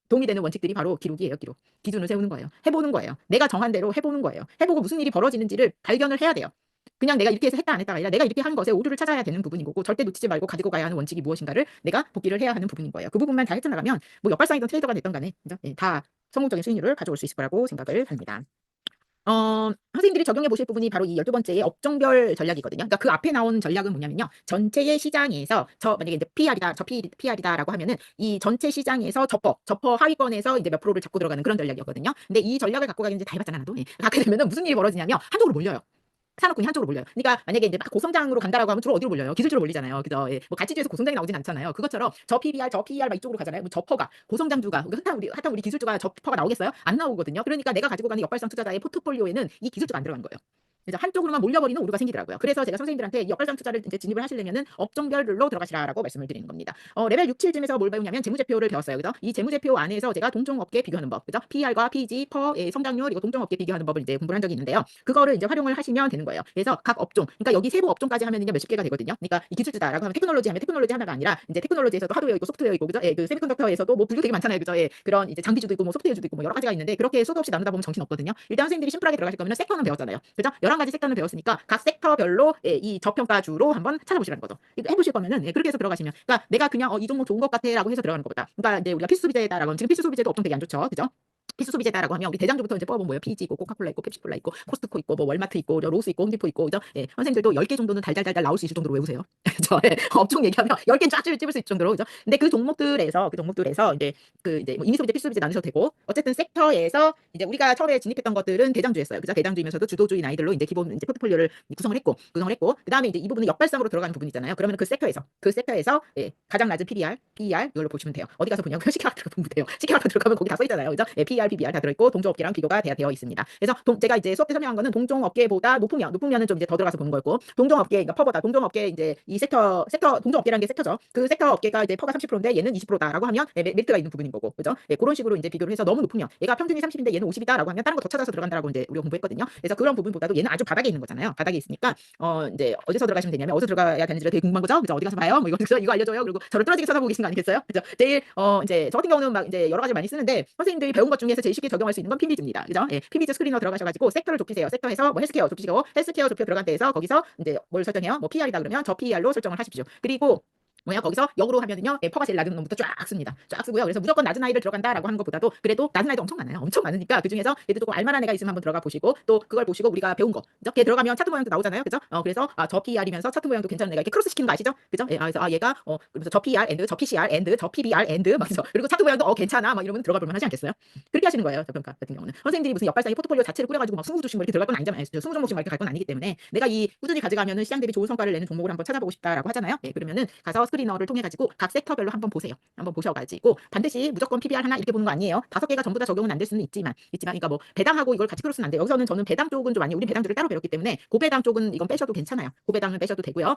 도움이 되는 원칙들이 바로 기록이에요, 기록. 기준을 세우는 거예요. 해보는 거예요. 내가 정한 대로 해보는 거예요. 해보고 무슨 일이 벌어지는지를 발견을 해야 돼요. 그냥 내가 이렇게 해서 했다 안 했다가 아니라 내가 이렇게 한 것에 오류를 찾아야 되는 부분인 거고 절대 놓치지 말고 가지고 가야 하는 원칙이 무엇인가를 내가 복기를 해야 하는 부분인 거예요. 그 부분만 잘 헤쳐나가면 뭐 역발상이든 트레이더가 됐던 간에 그죠? 예, 다 성공적인 수익률을 가져올 수 있을 거라고 생각을 합니다. 선생님들이 적용해 보실 부분이 바로 이 12번째의 업종별 전략이거든요. 그러니까 그 앞에 나온 전략은 뭐냐면요. 전체의 시장에서 만약에 이제 PR이다, PR이다라고 하면은 이 전체 시장에서 저퍼 하위권에서 이제 몇 프로를 잡고 들어가는 그런 전략이었거든요. 근데 이 전략을 갖고 가긴 이제 다 해봤잖아, 나도. 예. 갖게 되면은 무슨 일이 벌어지냐면 한쪽으로 몰려요. 산업군이 한쪽으로 몰려요. 그러니까 만약에 이제 막 고성장으로 간다라고 하면 주로 어디로 몰려요? 기술주로 몰리잖아요. 그죠? 예. 뭐 가치주에서 고성장이 나오진 않잖아요. 그것처럼 저 PBR, 저 PER 막 이쪽으로 가잖아요. 뭐 저퍼가 고성장주가 하여튼 우리 기술주가 저퍼가 나오겠어요? 안 나오거든요. 그러니까 내가 가지고 가는 역발상 투자자의 포트폴리오에는 이 기술주가 안 들어가는 거예요. 그래서 한쪽으로만 몰려버리는 오류가 생기더라고요. 그래서 제가 선생님들한테 이 역발상 투자를 이제 진입을 하시려면은 업종별로 들어가시라라고 말씀을 드리는 겁니다. 레벨 6, 7쯤에서 뭘 배우냐면 재무제표를 배웠어요. 그죠? 이 재무제표 안에서 제가 동종업계 비교하는 법, 그죠? PR과 PG, 퍼의 성장률 이거 동종업계 비교하는 법을 이제 공부를 한 적이 있는데요. 그거를 이제 활용을 하시면 되는 거예요. 그래서 각 업종, 그러니까 여기 세부 업종까지 하면 이제 몇십 개가 되거든요. 그러니까 이 기술주다라고 하면 테크놀로지 하면 테크놀로지 하나가 아니라 이제 테크놀로지에서도 하드웨어 있고 소프트웨어 있고 그죠? 예, 그 세미컨덕터에서도 뭐 분류 되게 많잖아요. 그죠? 예, 그런 이제 장비주도 있고 뭐 소프트웨어주도 있고 뭐 여러 가지가 있는데 그렇게 수도 없이 나누다 보면 정신 없거든요. 일단 선생님들이 심플하게 들어가실 거면 섹터는 배웠잖아요. 그죠? 11가지 섹터는 배웠으니까 각 섹터별로 예, 이 저평가주로 한번 찾아보시라는 거죠. 이거 해보실 거면은 예, 그렇게 해서 들어가시면 그러니까 내가 그냥 이 종목 좋은 것 같아라고 해서 들어가는 것보다 그러니까 이제 우리가 필수 소비재다라고 하면 지금 필수 소비재도 업종 되게 안 좋죠. 그죠? 필수 소비재다라고 하면 우리 대장주부터 이제 뽑아보면 뭐예요? 피지 있고 코카콜라 있고 펩시콜라 있고 코스트코 있고 뭐 월마트 있고 로스 있고 홈디포 있고 그죠? 예, 선생님들도 10개 정도는 달달달달 나올 수 있을 정도로 외우세요. 그죠? 예, 업종 얘기하면 10개 쫙 찝을 수 있을 정도로 그죠? 근데 그 종목들에서 이제 뭐 임의소비재 필수소비재 나누셔도 되고 어쨌든 섹터에서 이제 우리가 처음에 진입했던 것들은 대장주였어요. 그죠? 대장주이면서도 주도주인 아이들로 이제 기본 이제 포트폴리오를 구성을 했고 그다음에 이제 이 부분은 역발상으로 들어가는 부분이잖아요. 그러면 그 섹터에서 예, 가장 낮은 PBR, PER 이걸로 보시면 돼요. 어디 가서 보냐고요? CK마트로 보면 돼요. CK마트 들어가면 거기 다 써 있잖아요. 그죠? 예, PER, PBR 다 들어있고 동종업계랑 비교가 되어 있습니다. 그래서 제가 이제 수업 때 설명한 거는 동종업계보다 높으면은 좀 이제 더 들어가서 보는 거고 동종업계 그러니까 퍼보다 동종업계 이제 이 섹터 동종업계라는 게 섹터죠. 그 섹터 업계가 이제 퍼가 30%인데 얘는 20%다라고 하면 예, 메리트가 있는 부분인 거고 그죠? 예, 그런 식으로 이제 비교를 해서 너무 높으면 얘가 평균이 30인데 얘는 50이다라고 하면 다른 거 더 찾아서 들어간다라고 이제 우리가 공부했거든요. 그래서 그런 부분보다도 얘는 아주 바닥에 있는 거잖아요. 바닥에 있으니까 이제 어디서 들어가시면 되냐면 어디서 들어가야 되는지가 되게 궁금한 거죠. 그죠? 어디 가서 봐요? 뭐 이거 알려줘요. 그리고 저를 떨어지게 쳐다보고 계신 거 아니겠어요? 그죠? 제일 이제 저 같은 경우는 막 이제 여러 가지 많이 쓰는데 선생님들이 배운 것 중에서 제일 쉽게 적용할 수 있는 건 피비즈입니다. 그죠? 예, 피비즈 스크리너 들어가셔가지고 섹터를 좁히세요. 섹터에서 뭐 헬스케어 좁히시고 헬스케어 좁혀 들어간 데에서 거기서 이제 뭘 설정해요? 뭐 PR이다 그러면 저 PR로 설정을 하십시오. 그리고 거기서 역으로 하면은요, 예, 퍼가 제일 낮은 놈부터 쫙 씁니다. 쫙 쓰고요. 그래서 무조건 낮은 아이를 들어간다라고 하는 것보다도 그래도 낮은 아이도 엄청 많아요. 엄청 많으니까 그 중에서 얘도 조금 알만한 애가 있으면 한번 들어가 보시고 또 그걸 보시고 우리가 배운 거 이렇게 들어가면 차트 모양도 나오잖아요. 그죠? 그래서 저 PR이면서 차트 모양도 괜찮은 애가 이렇게 크로스 시키는 거 아시죠? 그죠? 예, 그래서 얘가 그러면서 저 PR 엔드, 저 PCR 엔드, 저 PBR 엔드 막 그리고 차트 모양도 괜찮아 막 이러면 들어가 볼만 하지 않겠어요? 그렇게 하시는 거예요. 저평가 같은 경우는 선생님들이 무슨 역발상의 포트폴리오 자체를 꾸려가지고 막 20주씩 뭐 이렇게 들어갈 건 아니잖아요. 20종목씩 막 이렇게 갈 건 아니기 때문에 내가 이 꾸준히 가져가면은 시장 대비 좋은 성과를 내는 종목을 한번 찾아보고 싶다라고 하잖아요. 예, 그러면은 가서 스크리너를 통해 가지고 각 섹터별로 한번 보세요. 한번 보셔가지고 반드시 무조건 PBR 하나 이렇게 보는 거 아니에요. 5개가 전부 다 적용은 안 될 수는 있지만 그러니까 뭐 배당하고 이걸 같이 크로스는 안 돼요. 여기서는 저는 배당 쪽은 좀 아니에요. 우리 배당주를 따로 배웠기 때문에 고배당 쪽은 이건 빼셔도 괜찮아요. 고배당은 빼셔도 되고요.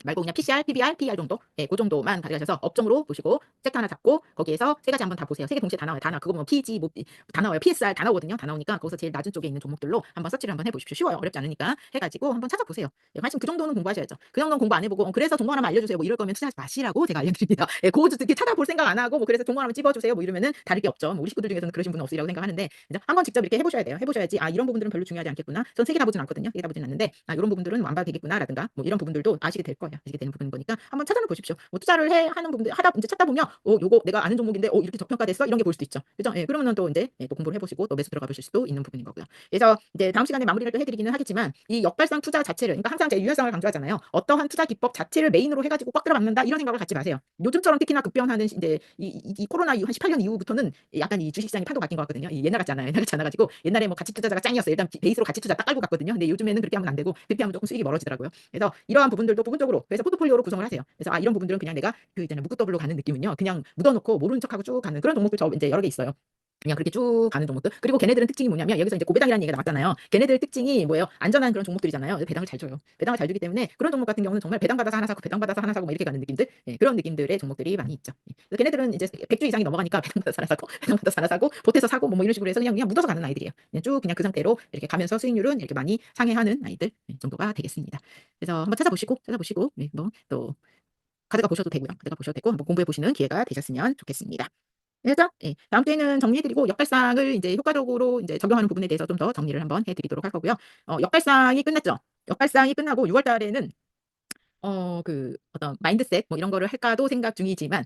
말고 그냥 PCR, PBR, PER 정도, 예, 그 정도만 가져가셔서 업종으로 보시고 섹터 하나 잡고 거기에서 세 가지 한번 다 보세요. 세 개 동시에 다 나와요. 다 나와. 그거 뭐 PG, 뭐 다 나와요. PSR 다 나오거든요. 다 나오니까 거기서 제일 낮은 쪽에 있는 종목들로 한번 서치를 한번 해보십시오. 쉬워요. 어렵지 않으니까 해가지고 한번 찾아보세요. 예, 사실 그 정도는 공부하셔야죠. 그 정도는 공부 안 해보고 그래서 종목 하나만 알려주세요. 뭐 이럴 거면 투자하지 마시라고 제가 알려드립니다. 예, 그거 이렇게 찾아볼 생각 안 하고 뭐 그래서 종목 하나만 찝어주세요. 뭐 이러면은 다를 게 없죠. 뭐 우리 식구들 중에서는 그러신 분은 없으리라고 생각하는데 한번 직접 이렇게 해보셔야 돼요. 해보셔야지 이런 부분들은 별로 중요하지 않겠구나. 전 세 개 다 보진 않거든요. 세 개 다 보진 않는데 이런 부분들은 안 봐도 되겠구나라든가 뭐 이런 부분들도 아시게 될 거예요. 아시게 되는 부분인 거니까 한번 찾아는 보십시오. 뭐 투자를 하는 분들 이제 찾다 보면 요거 내가 아는 종목인데 이렇게 저평가됐어 이런 게 보일 수도 있죠. 그죠? 예, 그러면은 또 이제 또 공부를 해보시고 또 매수 들어가 보실 수도 있는 부분인 거고요. 그래서 이제 다음 시간에 마무리를 또 해드리기는 하겠지만 이 역발상 투자 자체를 그러니까 항상 제 유연성을 강조하잖아요. 어떠한 투자 기법 자체를 메인으로 해가지고 꽉 들어박는다 이런 생각을 갖지 마세요. 요즘처럼 특히나 급변하는 이제 이 코로나 이후 한 18년 이후부터는 약간 이 주식시장이 판도 바뀐 것 같거든요. 옛날 같지 않아요. 옛날 같지 않아가지고 옛날에 뭐 가치 투자자가 짱이었어요. 일단 베이스로 가치 투자 딱 깔고 갔거든요. 근데 요즘에는 그렇게 하면 안 되고 그렇게 하면 조금 수익이 멀어지더라고요. 그래서 이러한 부분들도 부분적으로 그래서 포트폴리오로 구성을 하세요. 그래서 이런 부분들은 그냥 내가 그 있잖아요. 묶더블로 가는 느낌은요. 그냥 묻어놓고 모르는 척하고 쭉 가는 그런 종목들 저 이제 여러 개 있어요. 그냥 그렇게 쭉 가는 종목들. 그리고 걔네들은 특징이 뭐냐면 여기서 이제 고배당이라는 얘기가 나왔잖아요. 걔네들 특징이 뭐예요? 안전한 그런 종목들이잖아요. 배당을 잘 줘요. 배당을 잘 주기 때문에 그런 종목 같은 경우는 정말 배당 받아서 하나 사고 배당 받아서 하나 사고 뭐 이렇게 가는 느낌들. 예, 그런 느낌들의 종목들이 많이 있죠. 예. 그래서 걔네들은 이제 100주 이상이 넘어가니까 배당 받아서 하나 사고 배당 받아서 하나 사고 보태서 사고 뭐 이런 식으로 해서 그냥 묻어서 가는 아이들이에요. 그냥 그 상태로 이렇게 가면서 수익률은 이렇게 많이 상회하는 아이들 정도가 되겠습니다. 그래서 한번 찾아보시고 뭐또 가져가 보셔도 되고요. 가져가 보셔도 되고 한번 공부해 보시는 기회가 되셨으면 좋겠습니다. 그래서 예, 다음 주에는 정리해드리고 역발상을 이제 효과적으로 이제 적용하는 부분에 대해서 좀 더 정리를 한번 해드리도록 할 거고요. 역발상이 끝났죠. 역발상이 끝나고 6월 달에는 그 어떤 마인드셋 뭐 이런 거를 할까도 생각 중이지만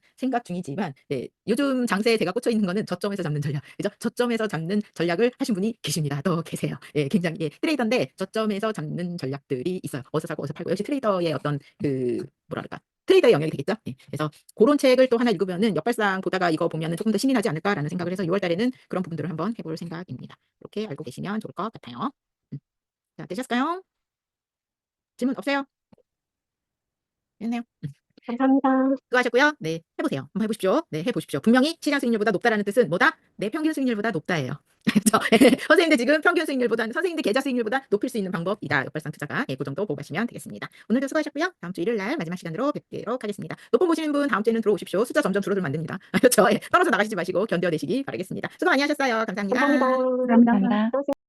네, 요즘 장세에 제가 꽂혀 있는 거는 저점에서 잡는 전략. 그죠? 저점에서 잡는 전략을 하신 분이 계십니다. 또 계세요. 예, 굉장히 트레이더인데 저점에서 잡는 전략들이 있어요. 어디서 사고 어디서 팔고 역시 트레이더의 어떤 그 뭐라 그럴까? 트레이더의 영역이 되겠죠. 예, 그래서 그런 책을 또 하나 읽으면은 역발상 보다가 이거 보면은 조금 더 신이 나지 않을까라는 생각을 해서 6월 달에는 그런 부분들을 한번 해볼 생각입니다. 이렇게 알고 계시면 좋을 것 같아요. 자, 되셨어요? 질문 없어요? 됐네요. 감사합니다. 수고하셨고요. 네, 해보세요. 한번 해보십시오. 네, 해보십시오. 분명히 시장 수익률보다 높다라는 뜻은 뭐다? 내 평균 수익률보다 높다예요. 그렇죠? 선생님들 지금 평균 수익률보다 선생님들 계좌 수익률보다 높일 수 있는 방법이다. 역발상 투자가 그 정도 보고 가시면 되겠습니다. 오늘도 수고하셨고요. 다음 주 일요일 날 마지막 시간으로 뵙도록 하겠습니다. 높은 보시는 분 다음 주에는 들어오십시오. 숫자 점점 줄어들면 안 됩니다. 그렇죠? 떨어져 나가시지 마시고 견뎌내시기 바라겠습니다. 수고 많이 하셨어요. 감사합니다. 감사합니다. 감사합니다.